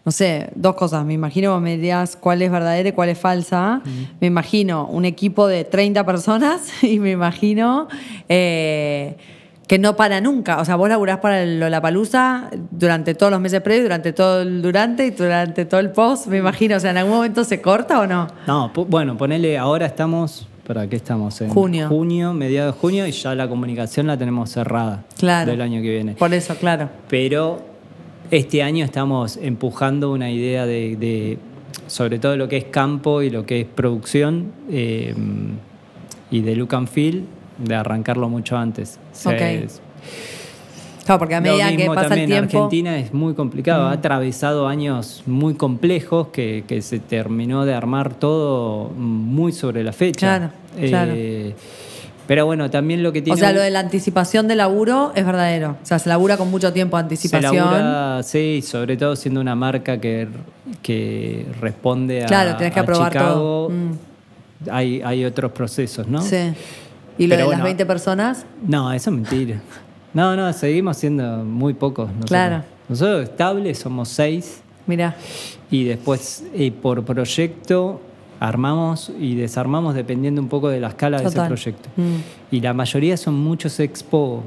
no sé, dos cosas. Me imagino, vos me dirías cuál es verdadera y cuál es falsa. Me imagino un equipo de 30 personas y me imagino que no para nunca. O sea, vos laburás para el Lollapalooza durante todos los meses previos, durante todo el durante y durante todo el post. Me imagino, o sea, ¿en algún momento se corta o no? No, bueno, ponele, ahora estamos... ¿Para qué estamos? En junio, mediados de junio, y ya la comunicación la tenemos cerrada del año que viene. Por eso, claro. Pero este año estamos empujando una idea de sobre todo lo que es campo y lo que es producción y de look and feel, de arrancarlo mucho antes. Claro, porque a medida que pasa el tiempo... Argentina es muy complicado, ha atravesado años muy complejos que se terminó de armar todo muy sobre la fecha. Claro. Pero bueno, también lo que tiene... O sea, lo de la anticipación de laburo es verdadero. O sea, se labura con mucho tiempo de anticipación. Se labura, sí, sobre todo siendo una marca que responde claro, tenés que aprobar Chicago. todo. Hay otros procesos, ¿no? Sí. ¿Y lo de las 20 personas? No, eso es mentira. No, seguimos siendo muy pocos. Claro. Nosotros estables somos 6. Mirá. Y después, por proyecto, armamos y desarmamos dependiendo un poco de la escala de ese proyecto. Y la mayoría son muchos expo,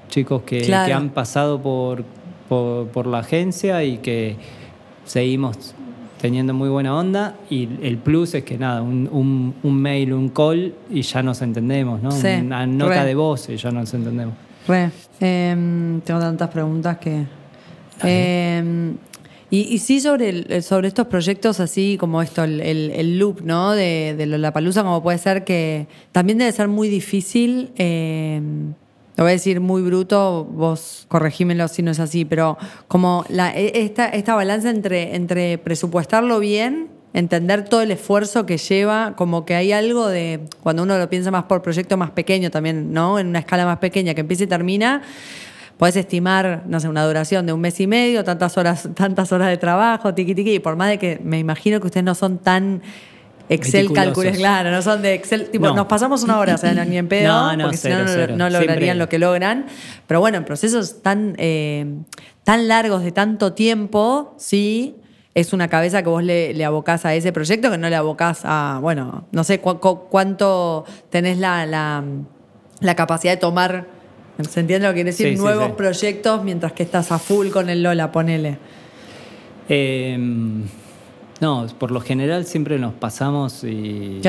chicos que han pasado por la agencia y que seguimos teniendo muy buena onda. Y el plus es que nada, un mail, un call y ya nos entendemos, ¿no? Sí, una nota de voz y ya nos entendemos. Tengo tantas preguntas que... Y sí sobre estos proyectos así como esto, el loop, ¿no? de Lollapalooza, como puede ser que también debe ser muy difícil, lo voy a decir muy bruto, vos corregímelo si no es así, pero como esta balanza entre presupuestarlo bien, entender todo el esfuerzo que lleva, como que hay algo de, cuando uno lo piensa más por proyecto más pequeño también, ¿no? En una escala más pequeña que empieza y termina, podés estimar, no sé, una duración de 1 mes y medio, tantas horas de trabajo, tiqui, y por más de que me imagino que ustedes no son tan Excel cálculos, claro, no son de Excel, tipo, nos pasamos 1 hora, o sea, ni en pedo, porque si no lograrían lo que logran. Pero bueno, en procesos tan largos de tanto tiempo, sí, es una cabeza que vos le abocás a ese proyecto, que no le abocás a, bueno, no sé cuánto tenés la capacidad de tomar, ¿se entiende lo que quiere decir? Nuevos proyectos mientras que estás a full con el Lola, ponele. No, por lo general siempre nos pasamos y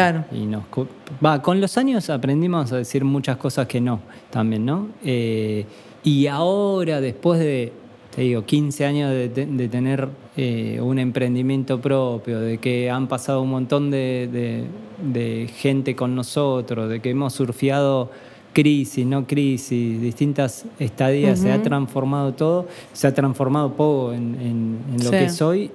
con los años aprendimos a decir muchas cosas que no, también, ¿no? Y ahora, después de, te digo, 15 años de tener un emprendimiento propio, de que han pasado un montón de gente con nosotros, de que hemos surfeado crisis, no crisis, distintas estadías, se ha transformado todo, se ha transformado Pogo en lo que es hoy.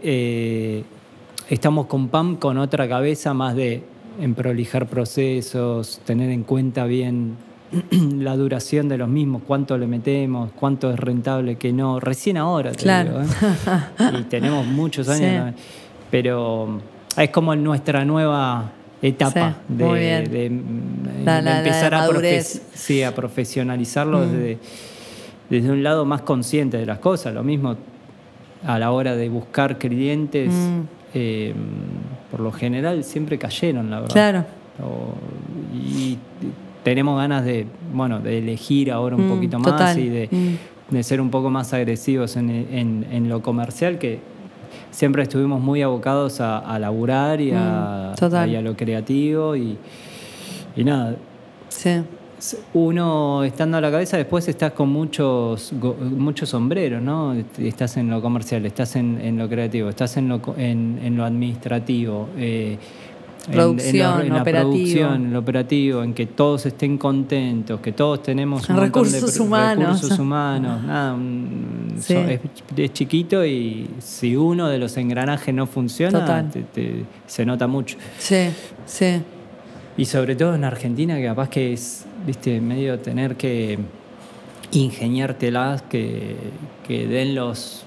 Estamos con Pam con otra cabeza más de emprolijar procesos, tener en cuenta bien la duración de los mismos, cuánto le metemos, cuánto es rentable, que no. Recién ahora, te digo, y tenemos muchos años, pero es como nuestra nueva etapa de empezar a profesionalizarlo desde un lado más consciente de las cosas. Lo mismo a la hora de buscar clientes, por lo general siempre cayeron, la verdad. Claro. Y tenemos ganas de elegir ahora un poquito más y de ser un poco más agresivos en lo comercial, que siempre estuvimos muy abocados a laburar y a lo creativo y nada. Sí. Uno estando a la cabeza, después estás con muchos sombreros, ¿no? Estás en lo comercial, estás en lo creativo, estás en lo administrativo, producción, en lo operativo, en que todos estén contentos, que todos tenemos un montón de recursos humanos. Nada, es chiquito y si uno de los engranajes no funciona, se nota mucho. Sí. Y sobre todo en Argentina, que capaz que es, medio tener que ingeniártelas, que den los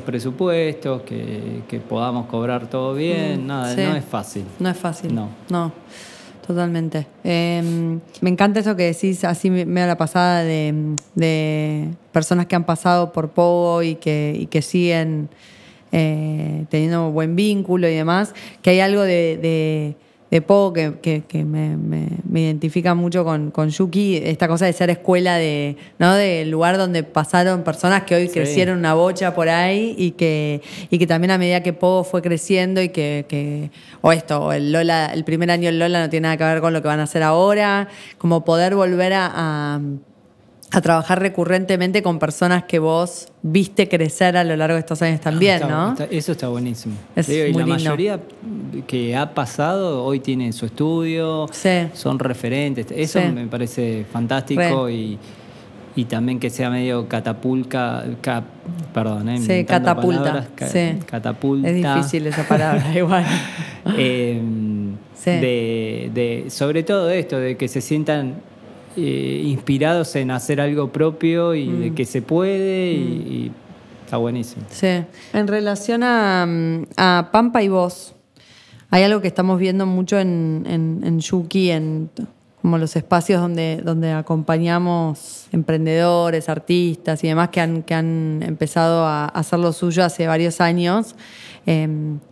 presupuestos, que podamos cobrar todo bien. No es fácil. No es fácil. No, totalmente. Me encanta eso que decís, así me da la pasada de personas que han pasado por Pogo y que siguen teniendo buen vínculo y demás, que hay algo de Pogo que me identifica mucho con Yuki, esta cosa de ser escuela ¿no? del lugar donde pasaron personas que hoy crecieron una bocha por ahí y que también a medida que Pogo fue creciendo y el Lola, el primer año el Lola no tiene nada que ver con lo que van a hacer ahora, como poder volver a trabajar recurrentemente con personas que vos viste crecer a lo largo de estos años también, ¿no? Eso está buenísimo. Es y muy la lindo. mayoría que ha pasado hoy tienen su estudio, son referentes. Eso me parece fantástico y también que sea medio catapulta. Catapulta. Es difícil esa palabra, igual. Sobre todo esto, de que se sientan inspirados en hacer algo propio y de que se puede y está buenísimo. Sí. En relación a Pampa y vos, hay algo que estamos viendo mucho en Yuki, en como los espacios donde acompañamos emprendedores, artistas y demás que han empezado a hacer lo suyo hace varios años.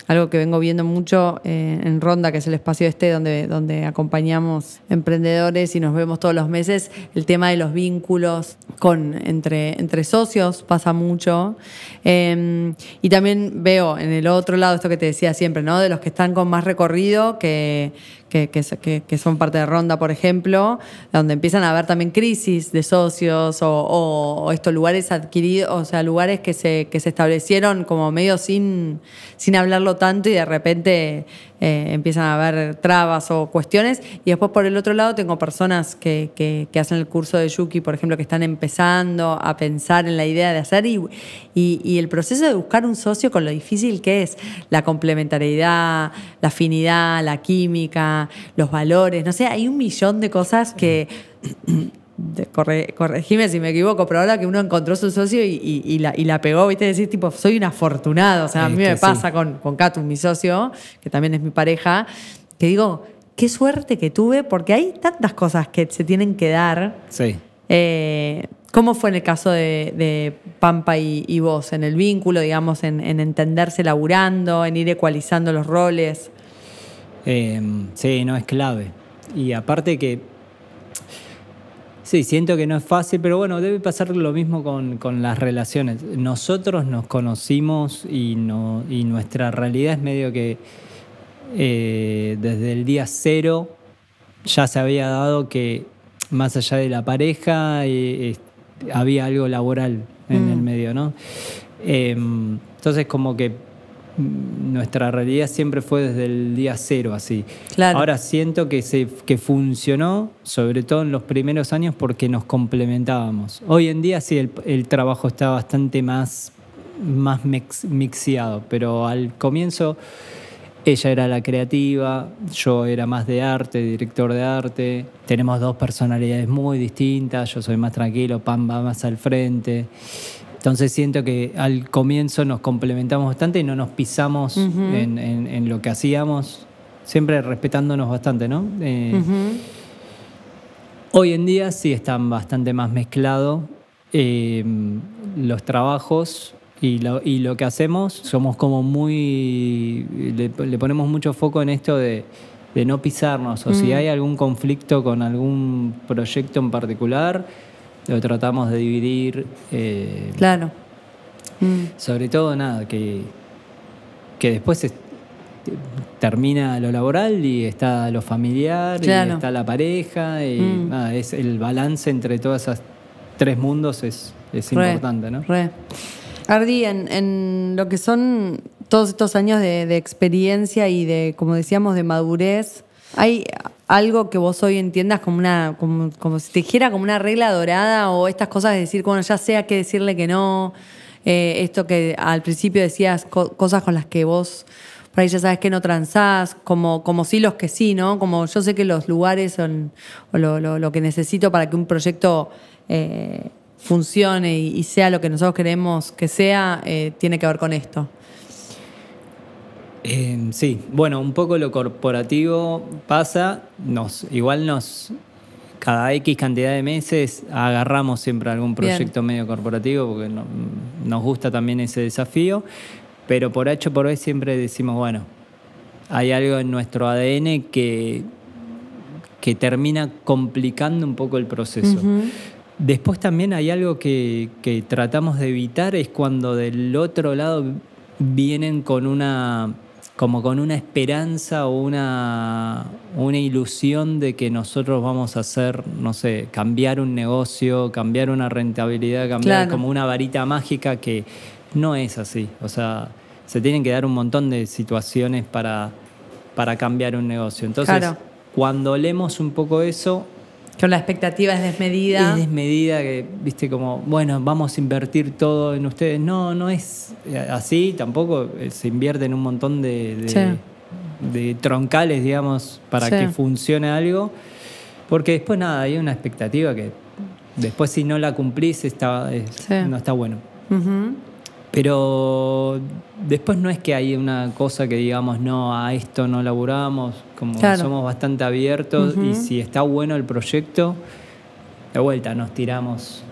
Algo que vengo viendo mucho en Ronda, que es el espacio donde acompañamos emprendedores y nos vemos todos los meses, el tema de los vínculos entre socios pasa mucho. Y también veo en el otro lado esto que te decía siempre, ¿no? De los que están con más recorrido, que son parte de Ronda, por ejemplo, donde empiezan a haber también crisis de socios o estos lugares adquiridos, o sea, lugares que se establecieron como medio sin hablarlo tanto y de repente empiezan a haber trabas o cuestiones. Y después por el otro lado tengo personas que hacen el curso de Yuki, por ejemplo, que están empezando a pensar en la idea de hacer y el proceso de buscar un socio con lo difícil que es la complementariedad, la afinidad, la química, los valores, no sé, hay un millón de cosas que... corregime si me equivoco, pero ahora que uno encontró su socio y la pegó, ¿viste? Decir, tipo, soy un afortunado. O sea, a mí me pasa con Catu, mi socio, que también es mi pareja, que digo, qué suerte que tuve, porque hay tantas cosas que se tienen que dar. Sí. ¿Cómo fue en el caso de Pampa y vos? En el vínculo, digamos, en entenderse laburando, en ir ecualizando los roles. Sí, no, es clave. Y aparte que sí, siento que no es fácil, pero bueno, debe pasar lo mismo con las relaciones. Nosotros nos conocimos y nuestra realidad es medio que desde el día cero ya se había dado que más allá de la pareja había algo laboral en el medio, ¿no? Entonces como que nuestra realidad siempre fue desde el día cero, así. Claro. Ahora siento que funcionó, sobre todo en los primeros años, porque nos complementábamos. Hoy en día sí el trabajo está bastante más mixeado, pero al comienzo ella era la creativa, yo era más de arte, director de arte. Tenemos dos personalidades muy distintas, yo soy más tranquilo, Pam va más al frente. Entonces siento que al comienzo nos complementamos bastante y no nos pisamos en lo que hacíamos, siempre respetándonos bastante, ¿no? Hoy en día sí están bastante más mezclados los trabajos y lo que hacemos. Somos como muy... Le ponemos mucho foco en esto de no pisarnos, o si hay algún conflicto con algún proyecto en particular, lo tratamos de dividir. Claro. Sobre todo, nada, que después termina lo laboral y está lo familiar, claro, y está la pareja, y nada, es el balance entre todas esas tres mundos es importante, ¿no? Ardi, en lo que son todos estos años de experiencia y de, como decíamos, de madurez, ¿hay algo que vos hoy entiendas como si te dijera como una regla dorada, o estas cosas de decir, bueno, ya sé a qué decirle que no, esto que al principio decías, cosas con las que vos por ahí ya sabes que no transás, como sí los que sí, ¿no? Como yo sé que los lugares son lo que necesito para que un proyecto funcione y sea lo que nosotros queremos que sea, tiene que ver con esto. Sí, bueno, un poco lo corporativo pasa, cada X cantidad de meses agarramos siempre algún proyecto medio corporativo porque nos gusta también ese desafío, pero por H por B siempre decimos, bueno, hay algo en nuestro ADN que termina complicando un poco el proceso. Después también hay algo que tratamos de evitar, es cuando del otro lado vienen con una esperanza o una ilusión de que nosotros vamos a hacer, no sé, cambiar un negocio, cambiar una rentabilidad, cambiar como una varita mágica, que no es así. O sea, se tienen que dar un montón de situaciones para cambiar un negocio. Entonces, cuando leemos un poco eso... Que la expectativa es desmedida. Es desmedida, que, viste, como, bueno, vamos a invertir todo en ustedes. No es así, tampoco se invierte en un montón de troncales, digamos, para que funcione algo. Porque después nada, hay una expectativa que después si no la cumplís no está bueno. Pero después no es que hay una cosa que digamos, no, a esto no laburamos, como somos bastante abiertos y si está bueno el proyecto, de vuelta nos tiramos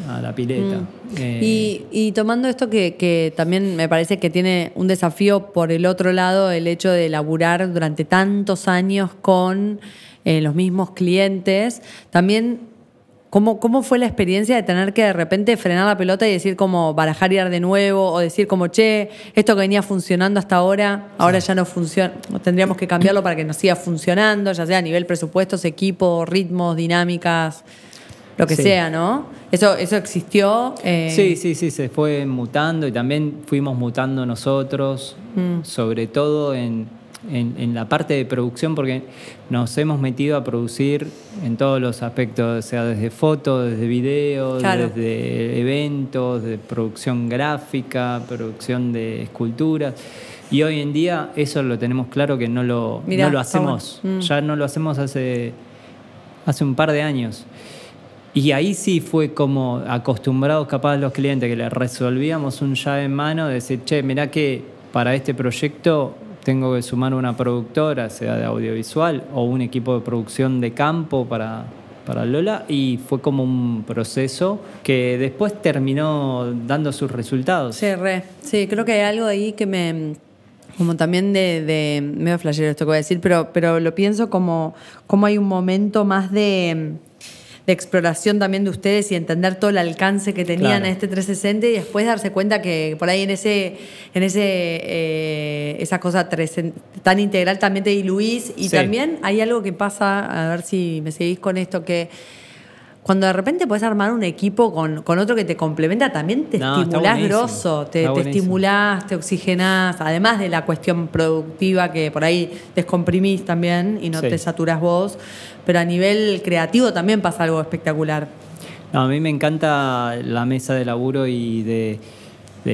a la pileta. Y tomando esto que también me parece que tiene un desafío por el otro lado, el hecho de laburar durante tantos años con los mismos clientes, también ¿cómo fue la experiencia de tener que de repente frenar la pelota y decir como barajar y dar de nuevo, o decir como, che, esto que venía funcionando hasta ahora ya no funciona, tendríamos que cambiarlo para que nos siga funcionando, ya sea a nivel presupuestos, equipo, ritmos, dinámicas, lo que sea, ¿no? Eso existió. Sí, se fue mutando y también fuimos mutando nosotros, sobre todo en la parte de producción, porque nos hemos metido a producir en todos los aspectos, o sea, desde fotos, desde videos, desde eventos, de producción gráfica, producción de esculturas. Y hoy en día eso lo tenemos claro que no lo hacemos. Ya no lo hacemos hace un par de años. Y ahí sí fue como acostumbrados capaz los clientes que les resolvíamos un llave en mano, de decir, che, mirá que para este proyecto tengo que sumar una productora, sea de audiovisual, o un equipo de producción de campo para Lola, y fue como un proceso que después terminó dando sus resultados. Sí, creo que hay algo ahí que como también me voy a flashero esto que voy a decir, pero lo pienso como hay un momento más de exploración también de ustedes y entender todo el alcance que tenían en este 360 y después darse cuenta que por ahí en esa cosa tan integral también te diluís y también hay algo que pasa, a ver si me seguís con esto, que cuando de repente puedes armar un equipo con otro que te complementa, también te estimulás grosso, te estimulás, te oxigenás, además de la cuestión productiva que por ahí descomprimís también y no te saturás vos, pero a nivel creativo también pasa algo espectacular. No, a mí me encanta la mesa de laburo y de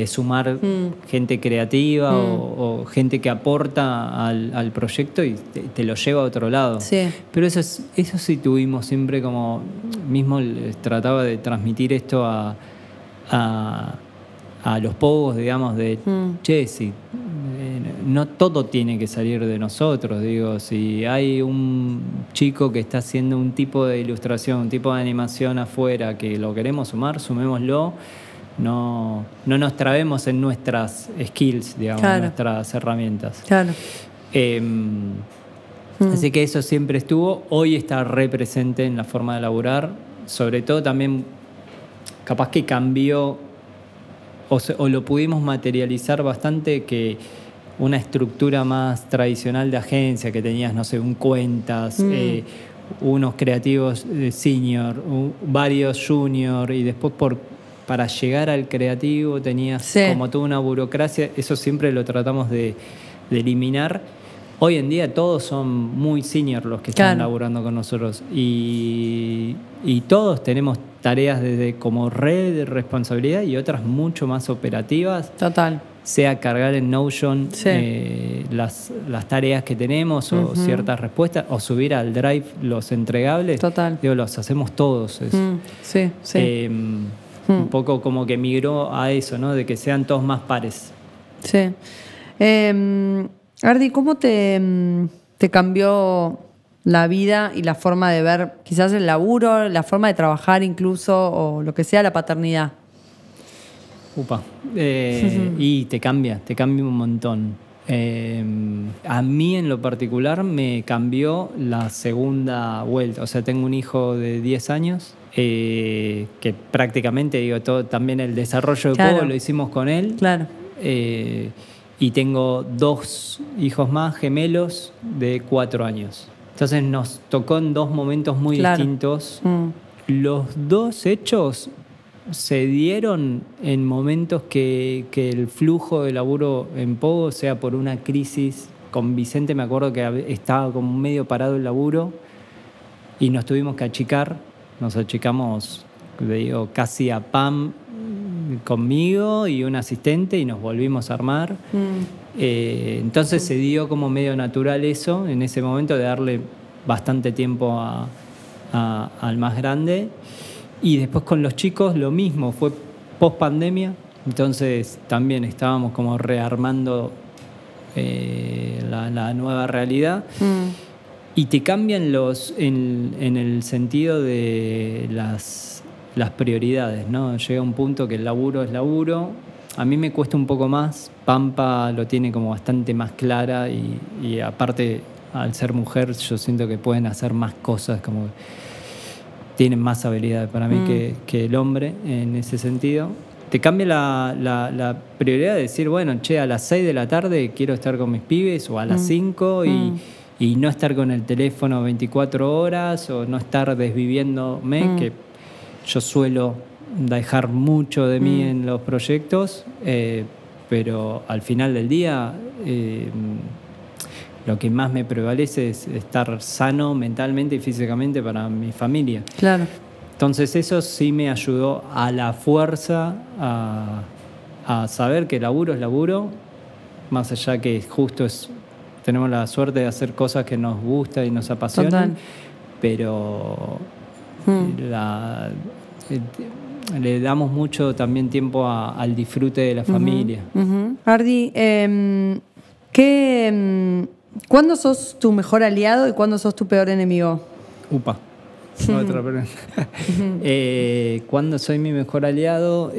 sumar gente creativa o gente que aporta al proyecto y te lo lleva a otro lado. Sí. Pero eso sí tuvimos siempre como, mismo les trataba de transmitir esto a los pogos, digamos, de che, sí, no todo tiene que salir de nosotros, digo, si hay un chico que está haciendo un tipo de ilustración, un tipo de animación afuera que lo queremos sumar, sumémoslo. No nos trabemos en nuestras skills, digamos, en nuestras herramientas. Así que eso siempre estuvo. Hoy está re presente en la forma de laburar. Sobre todo también, capaz que cambió o lo pudimos materializar bastante, que una estructura más tradicional de agencia, que tenías, no sé, un cuentas, unos creativos senior, varios junior, y después para llegar al creativo tenías como toda una burocracia. Eso siempre lo tratamos de eliminar. Hoy en día todos son muy senior los que están laburando con nosotros y todos tenemos tareas desde como red de responsabilidad y otras mucho más operativas. Total. Sea cargar en Notion las tareas que tenemos o ciertas respuestas, o subir al Drive los entregables. Total. Digo, los hacemos todos. Un poco como que migró a eso, ¿no? De que sean todos más pares. Sí. Ardi, ¿cómo te cambió la vida y la forma de ver quizás el laburo, la forma de trabajar incluso, o lo que sea, la paternidad? Y te cambia un montón. A mí en lo particular me cambió la segunda vuelta. O sea, tengo un hijo de 10 años que prácticamente, digo, todo también el desarrollo de Pogo lo hicimos con él. Claro. Y tengo 2 hijos más, gemelos, de 4 años. Entonces nos tocó en 2 momentos muy distintos. Los 2 hechos se dieron en momentos que el flujo de laburo en Pogo, sea por una crisis. Con Vicente me acuerdo que estaba como medio parado el laburo y nos tuvimos que achicar. Nos achicamos, digo, casi a Pam conmigo y un asistente y nos volvimos a armar. Entonces se dio como medio natural eso en ese momento, de darle bastante tiempo a al más grande. Y después con los chicos lo mismo, fue post pandemia, entonces también estábamos como rearmando la nueva realidad. Y te cambian en el sentido de las prioridades, ¿no? Llega un punto que el laburo es laburo. A mí me cuesta un poco más. Pampa lo tiene como bastante más clara y aparte, al ser mujer, yo siento que pueden hacer más cosas, como tienen más habilidades para mí que el hombre en ese sentido. Te cambia la prioridad de decir, bueno, che, a las 6 de la tarde quiero estar con mis pibes, o a las 5 y no estar con el teléfono 24 horas o no estar desviviéndome, que yo suelo dejar mucho de mí en los proyectos, pero al final del día lo que más me prevalece es estar sano mentalmente y físicamente para mi familia. Claro. Entonces eso sí me ayudó a la fuerza a saber que laburo es laburo, más allá que justo tenemos la suerte de hacer cosas que nos gustan y nos apasionan. Total. Pero le damos mucho también tiempo al disfrute de la familia. Ardi, ¿cuándo sos tu mejor aliado y cuándo sos tu peor enemigo? Upa. Otra pregunta. ¿Cuándo soy mi mejor aliado?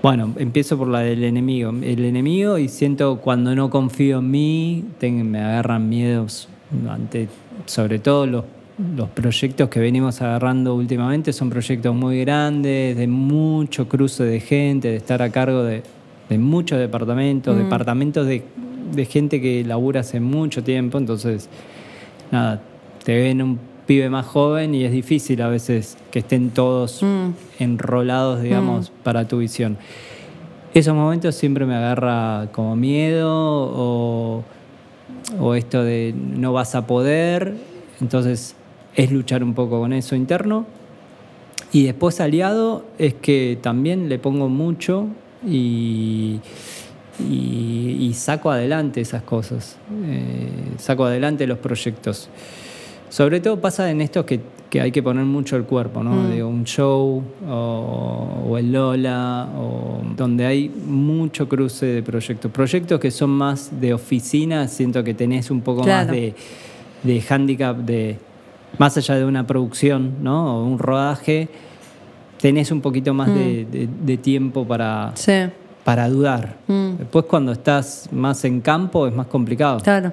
Bueno, empiezo por la del enemigo. El enemigo, y siento cuando no confío en mí, me agarran miedos sobre todo los proyectos que venimos agarrando últimamente. Son proyectos muy grandes, de mucho cruce de gente, de estar a cargo de muchos departamentos de gente que labura hace mucho tiempo. Entonces, nada, te ven un pibe más joven y es difícil a veces que estén todos enrolados, digamos, para tu visión. Esos momentos siempre me agarra como miedo o esto de no vas a poder. Entonces es luchar un poco con eso interno. Y después aliado es que también le pongo mucho y saco adelante esas cosas. Saco adelante los proyectos. Sobre todo pasa en estos que hay que poner mucho el cuerpo, ¿no? De un show o el Lola, donde hay mucho cruce de proyectos. Proyectos que son más de oficina, siento que tenés un poco más de hándicap, más allá de una producción, ¿no? O un rodaje, tenés un poquito más de tiempo para dudar. Después cuando estás más en campo es más complicado. Claro.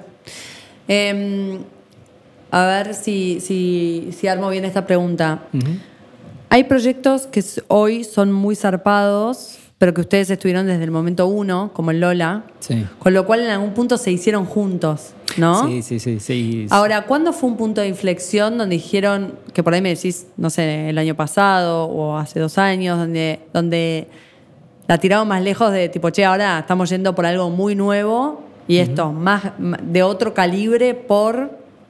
A ver si armo bien esta pregunta. Hay proyectos que hoy son muy zarpados, pero que ustedes estuvieron desde el momento 1, como el Lola, con lo cual en algún punto se hicieron juntos, ¿no? Sí. Ahora, ¿cuándo fue un punto de inflexión donde dijeron, que por ahí me decís, no sé, el año pasado o hace 2 años, donde la tiraron más lejos de tipo, che, ahora estamos yendo por algo muy nuevo y esto, más de otro calibre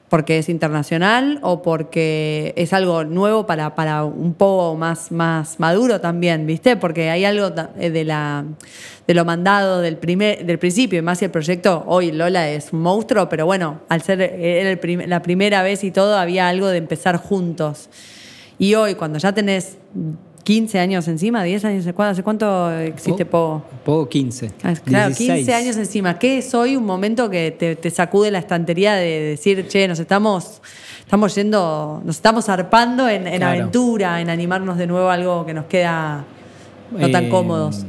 porque es internacional o porque es algo nuevo para un poco más maduro también, ¿viste? Porque hay algo de lo mandado del principio, y más si el proyecto, hoy Lola es un monstruo, pero bueno, al ser la primera vez y todo, había algo de empezar juntos. Y hoy, cuando ya tenés 15 años encima, 10 años, ¿hace cuánto existe Pogo? Pogo 15. Claro, 16. 15 años encima. ¿Qué es hoy un momento que te sacude la estantería de decir, che, nos estamos yendo, nos estamos zarpando en aventura, en animarnos de nuevo a algo que nos queda no tan cómodos?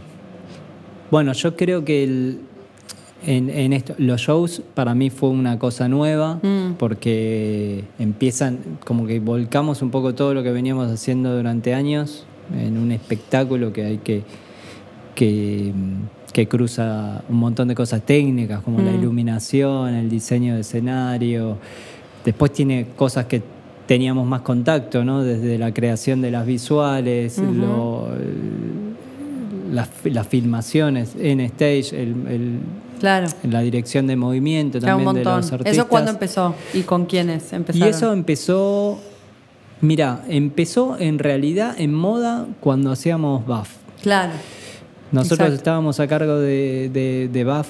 Bueno, yo creo que en esto, los shows para mí fue una cosa nueva, porque empiezan, como que volcamos un poco todo lo que veníamos haciendo durante años en un espectáculo que hay que cruza un montón de cosas técnicas, como la iluminación, el diseño de escenario. Después tiene cosas que teníamos más contacto, ¿no? Desde la creación de las visuales, las filmaciones en stage, la dirección de movimiento también de los artistas. ¿Eso cuándo empezó? ¿Y con quiénes empezaron? Y eso empezó en realidad en moda cuando hacíamos BAF. Claro. Nosotros estábamos a cargo de BAF,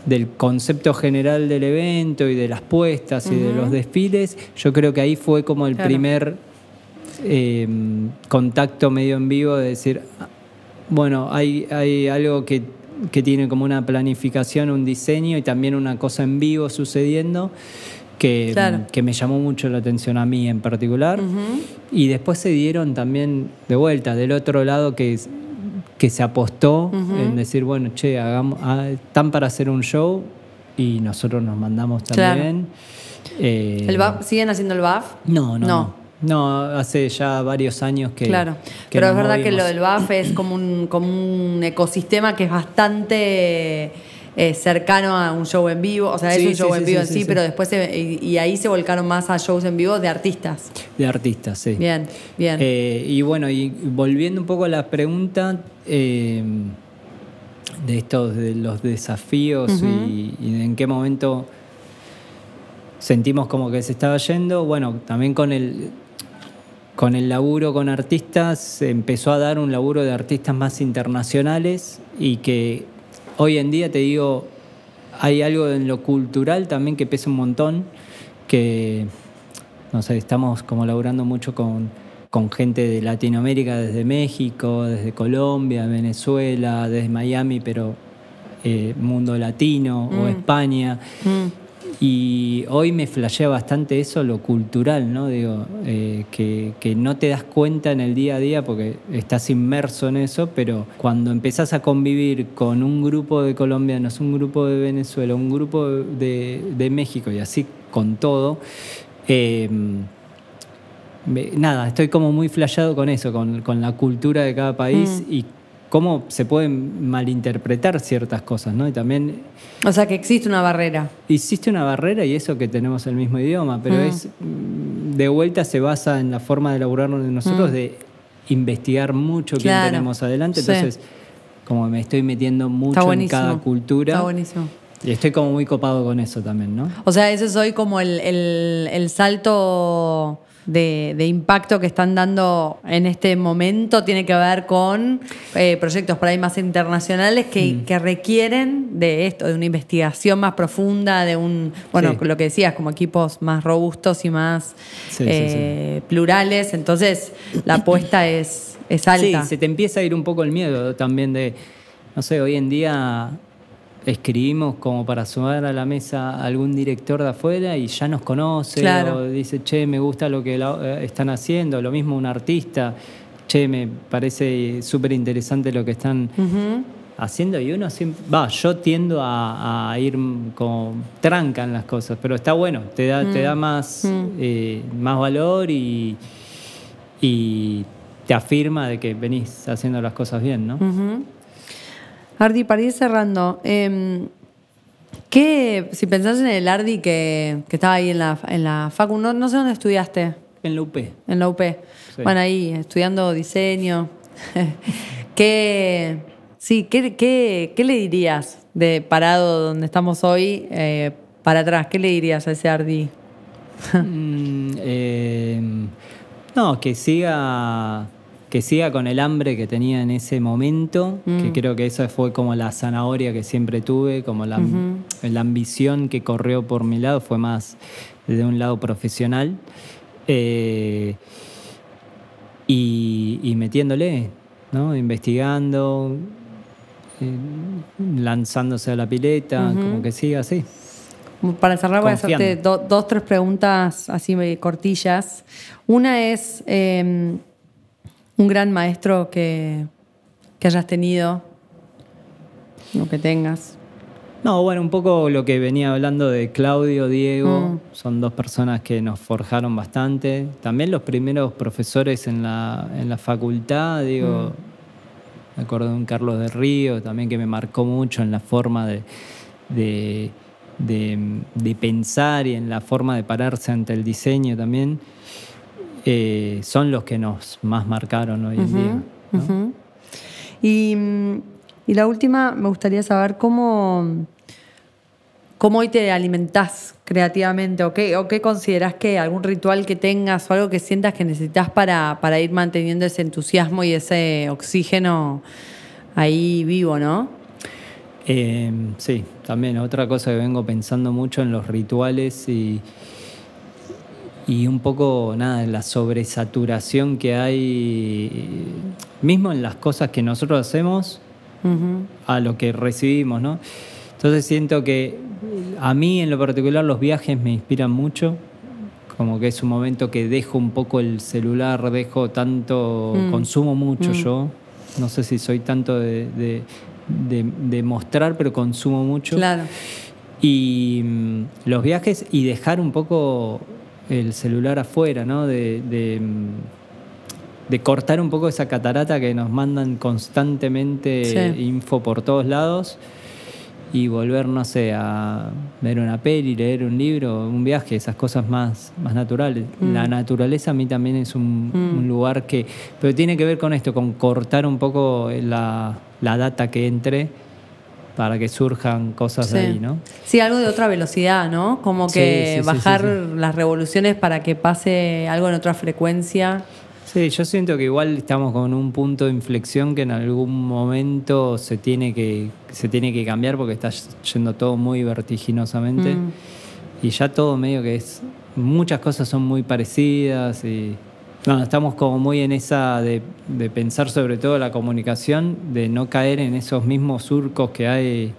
del concepto general del evento y de las puestas y de los desfiles, yo creo que ahí fue como el primer contacto medio en vivo de decir, bueno, hay algo que tiene como una planificación, un diseño y también una cosa en vivo sucediendo que me llamó mucho la atención a mí en particular. Y después se dieron también de vuelta del otro lado que se apostó en decir, bueno, che, están para hacer un show y nosotros nos mandamos también. ¿Siguen haciendo el BAF? No, hace ya varios años que... Claro, pero es verdad que lo del BAF es como un ecosistema que es bastante cercano a un show en vivo. O sea, es un show en vivo en sí, pero después y ahí se volcaron más a shows en vivo de artistas. De artistas, sí. Bien. Y bueno, y volviendo un poco a la pregunta de estos, de los desafíos y de en qué momento sentimos como que se estaba yendo, bueno, también con el laburo con artistas se empezó a dar un laburo de artistas más internacionales y que hoy en día, te digo, hay algo en lo cultural también que pesa un montón, que, no sé, estamos como laburando mucho con gente de Latinoamérica, desde México, desde Colombia, Venezuela, desde Miami, pero mundo latino o España. Y hoy me flashea bastante eso, lo cultural, ¿no? Digo, que no te das cuenta en el día a día porque estás inmerso en eso, pero cuando empezás a convivir con un grupo de colombianos, un grupo de Venezuela, un grupo de México y así con todo, estoy como muy flasheado con eso, con la cultura de cada país y cómo se pueden malinterpretar ciertas cosas, ¿no? Y también... O sea, que existe una barrera. Existe una barrera y eso que tenemos el mismo idioma, pero de vuelta se basa en la forma de elaborarnos de nosotros, de investigar mucho quién tenemos adelante. Entonces, como me estoy metiendo mucho en cada cultura. Está buenísimo. Y estoy como muy copado con eso también, ¿no? O sea, ese es hoy como el salto de impacto que están dando en este momento tiene que ver con proyectos por ahí más internacionales que requieren de esto, de una investigación más profunda, de lo que decías, como equipos más robustos y más plurales. Entonces, la apuesta es alta. Sí, se te empieza a ir un poco el miedo también de, no sé, hoy en día escribimos como para sumar a la mesa a algún director de afuera y ya nos conoce, o dice, che, me gusta lo que están haciendo, lo mismo un artista, che, me parece súper interesante lo que están haciendo, y uno siempre, yo tiendo a ir como tranca en las cosas, pero está bueno, te da más valor y te afirma de que venís haciendo las cosas bien, ¿no? Ardi, para ir cerrando, si pensás en el Ardi que estaba ahí en la facu, no sé dónde estudiaste. En la UP. En la UP. Sí. Bueno, ahí, estudiando diseño. ¿Qué le dirías de parado donde estamos hoy para atrás? ¿Qué le dirías a ese Ardi? No, que siga con el hambre que tenía en ese momento, que creo que esa fue como la zanahoria que siempre tuve, como la ambición que corrió por mi lado, fue más desde un lado profesional, y metiéndole, ¿no? Investigando, lanzándose a la pileta, como que siga así. Para cerrar voy a hacerte dos, tres preguntas así cortillas. Una es... un gran maestro que hayas tenido o que tengas. No, bueno, un poco lo que venía hablando de Claudio, Diego, son dos personas que nos forjaron bastante. También los primeros profesores en la facultad, digo, me acuerdo de un Carlos del Río también que me marcó mucho en la forma de pensar y en la forma de pararse ante el diseño también. Son los que nos más marcaron hoy en día, ¿no? Y la última, me gustaría saber cómo hoy te alimentás creativamente o qué considerás que algún ritual que tengas o algo que sientas que necesitas para ir manteniendo ese entusiasmo y ese oxígeno ahí vivo, ¿no? Sí, también otra cosa que vengo pensando mucho en los rituales y un poco, nada, la sobresaturación que hay, mismo en las cosas que nosotros hacemos, a lo que recibimos, ¿no? Entonces siento que a mí en lo particular los viajes me inspiran mucho, como que es un momento que dejo un poco el celular, consumo mucho yo, no sé si soy tanto de mostrar, pero consumo mucho. Claro. Y los viajes y dejar un poco el celular afuera, ¿no? De cortar un poco esa catarata que nos mandan constantemente, info por todos lados, y volver, no sé, a ver una peli, leer un libro, un viaje, esas cosas más naturales. La naturaleza a mí también es un lugar pero tiene que ver con esto, con cortar un poco la data que entre para que surjan cosas de ahí, ¿no? Sí, algo de otra velocidad, ¿no? Como que bajar las revoluciones para que pase algo en otra frecuencia. Sí, yo siento que igual estamos con un punto de inflexión que en algún momento se tiene que cambiar porque está yendo todo muy vertiginosamente y ya todo medio que muchas cosas son muy parecidas y estamos como muy en esa de pensar sobre todo la comunicación, de no caer en esos mismos surcos que hay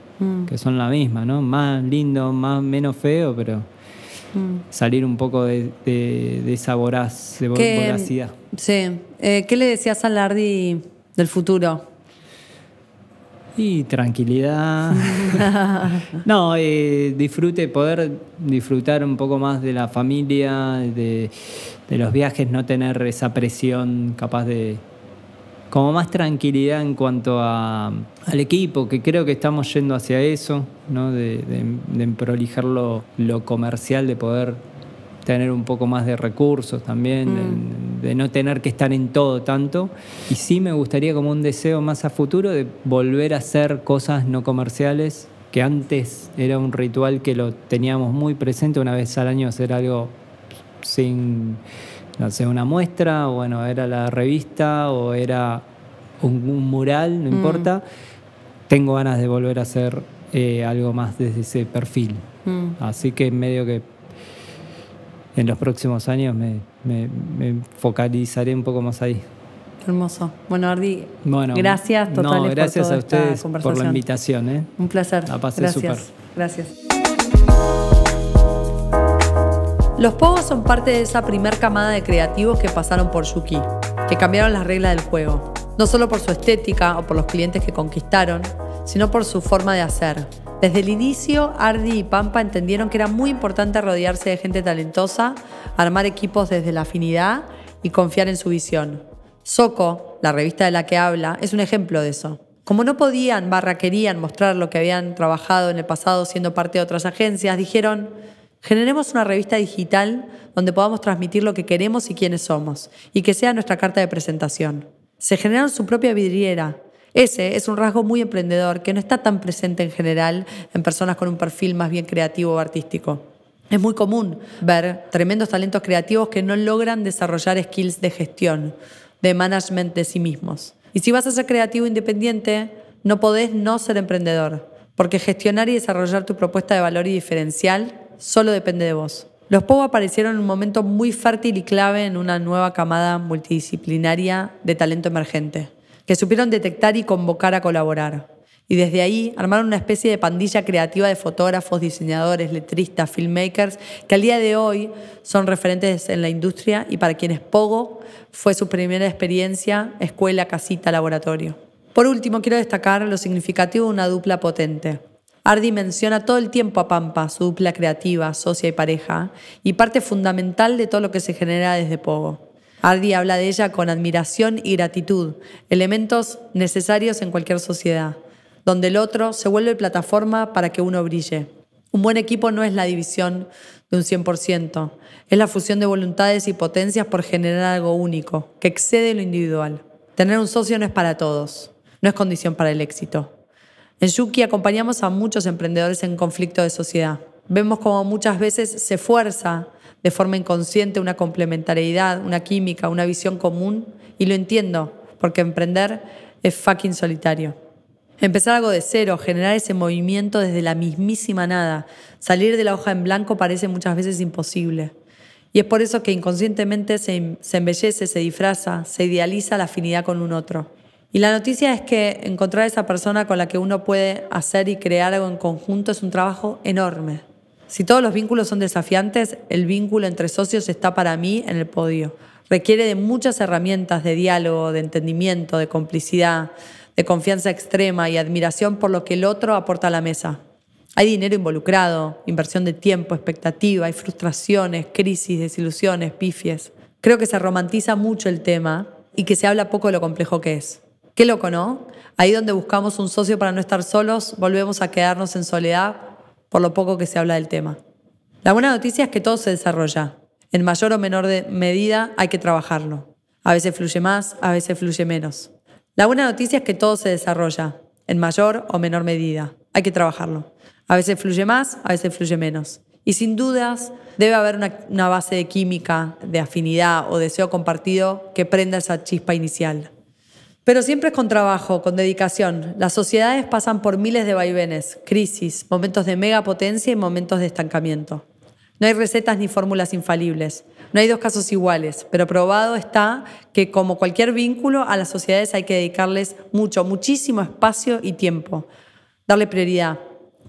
que son la misma, ¿no? Más lindo, menos feo, pero salir un poco de esa voracidad. Sí. ¿Qué le decías a Lardi del futuro? Y tranquilidad. No, poder disfrutar un poco más de la familia, de los viajes, no tener esa presión, capaz de como más tranquilidad en cuanto al equipo, que creo que estamos yendo hacia eso, ¿no? De prolijar lo comercial, de poder tener un poco más de recursos también, de no tener que estar en todo tanto. Y sí me gustaría, como un deseo más a futuro, de volver a hacer cosas no comerciales, que antes era un ritual que lo teníamos muy presente, una vez al año hacer algo sin, no sé, una muestra, o bueno, era la revista, o era un mural, no importa. Tengo ganas de volver a hacer algo más desde ese perfil. Así que medio que en los próximos años me focalizaré un poco más ahí. Hermoso. Bueno, Ardi, gracias totales gracias por toda a ustedes esta conversación. por la invitación. Un placer. La pasé gracias. súper. Gracias. Los pogos son parte de esa primer camada de creativos que pasaron por Yuki, que cambiaron las reglas del juego. No solo por su estética o por los clientes que conquistaron, sino por su forma de hacer. Desde el inicio, Ardi y Pampa entendieron que era muy importante rodearse de gente talentosa, armar equipos desde la afinidad y confiar en su visión. Soco, la revista de la que habla, es un ejemplo de eso. Como no podían, querían mostrar lo que habían trabajado en el pasado siendo parte de otras agencias, dijeron: generemos una revista digital donde podamos transmitir lo que queremos y quiénes somos, y que sea nuestra carta de presentación. Se generaron su propia vidriera. Ese es un rasgo muy emprendedor que no está tan presente en general en personas con un perfil más bien creativo o artístico. Es muy común ver tremendos talentos creativos que no logran desarrollar skills de gestión, de management de sí mismos. Y si vas a ser creativo independiente, no podés no ser emprendedor, porque gestionar y desarrollar tu propuesta de valor y diferencial solo depende de vos. Los POGO aparecieron en un momento muy fértil y clave en una nueva camada multidisciplinaria de talento emergente, que supieron detectar y convocar a colaborar. Y desde ahí armaron una especie de pandilla creativa de fotógrafos, diseñadores, letristas, filmmakers, que al día de hoy son referentes en la industria y para quienes POGO fue su primera experiencia, escuela, casita, laboratorio. Por último, quiero destacar lo significativo de una dupla potente. Ardi menciona todo el tiempo a Pampa, su dupla creativa, socia y pareja, y parte fundamental de todo lo que se genera desde POGO. Ardi habla de ella con admiración y gratitud, elementos necesarios en cualquier sociedad, donde el otro se vuelve plataforma para que uno brille. Un buen equipo no es la división de un 100%, es la fusión de voluntades y potencias por generar algo único, que excede lo individual. Tener un socio no es para todos, no es condición para el éxito. En Yuki acompañamos a muchos emprendedores en conflicto de sociedad. Vemos cómo muchas veces se fuerza de forma inconsciente una complementariedad, una química, una visión común, y lo entiendo, porque emprender es fucking solitario. Empezar algo de cero, generar ese movimiento desde la mismísima nada. Salir de la hoja en blanco parece muchas veces imposible. Y es por eso que inconscientemente se embellece, se disfraza, se idealiza la afinidad con un otro. Y la noticia es que encontrar a esa persona con la que uno puede hacer y crear algo en conjunto es un trabajo enorme. Si todos los vínculos son desafiantes, el vínculo entre socios está para mí en el podio. Requiere de muchas herramientas de diálogo, de entendimiento, de complicidad, de confianza extrema y admiración por lo que el otro aporta a la mesa. Hay dinero involucrado, inversión de tiempo, expectativa, hay frustraciones, crisis, desilusiones, pifies. Creo que se romantiza mucho el tema y que se habla poco de lo complejo que es. Qué loco, ¿no? Ahí donde buscamos un socio para no estar solos, volvemos a quedarnos en soledad por lo poco que se habla del tema. La buena noticia es que todo se desarrolla. En mayor o menor medida hay que trabajarlo. A veces fluye más, a veces fluye menos. La buena noticia es que todo se desarrolla. En mayor o menor medida hay que trabajarlo. A veces fluye más, a veces fluye menos. Y sin dudas debe haber una base de química, de afinidad o deseo compartido que prenda esa chispa inicial. Pero siempre es con trabajo, con dedicación. Las sociedades pasan por miles de vaivenes, crisis, momentos de mega potencia y momentos de estancamiento. No hay recetas ni fórmulas infalibles. No hay dos casos iguales, pero probado está que, como cualquier vínculo, a las sociedades hay que dedicarles muchísimo espacio y tiempo. Darle prioridad,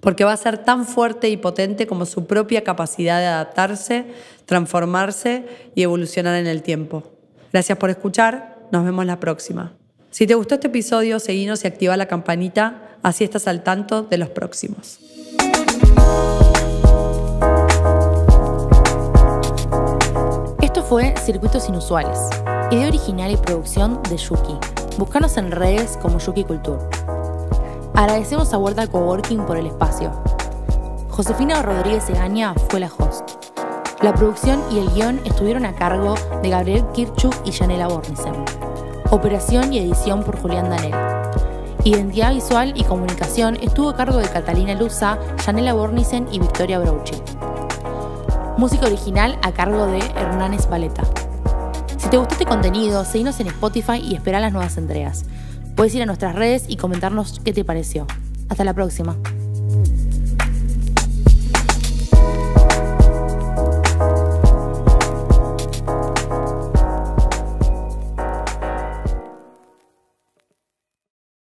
porque va a ser tan fuerte y potente como su propia capacidad de adaptarse, transformarse y evolucionar en el tiempo. Gracias por escuchar. Nos vemos la próxima. Si te gustó este episodio, seguinos y activa la campanita, así estás al tanto de los próximos. Esto fue Circuitos Inusuales, idea original y producción de Yuki. Búscanos en redes como Yuki Culture. Agradecemos a Huerta Coworking por el espacio. Josefina Rodríguez Egaña fue la host. La producción y el guión estuvieron a cargo de Gabriel Kirchuk y Janela Bornisen. Operación y edición por Julián Danel. Identidad visual y comunicación estuvo a cargo de Catalina Luza, Janela Bornisen y Victoria Brouchi. Música original a cargo de Hernández Valeta. Si te gustó este contenido, seguinos en Spotify y espera las nuevas entregas. Puedes ir a nuestras redes y comentarnos qué te pareció. Hasta la próxima.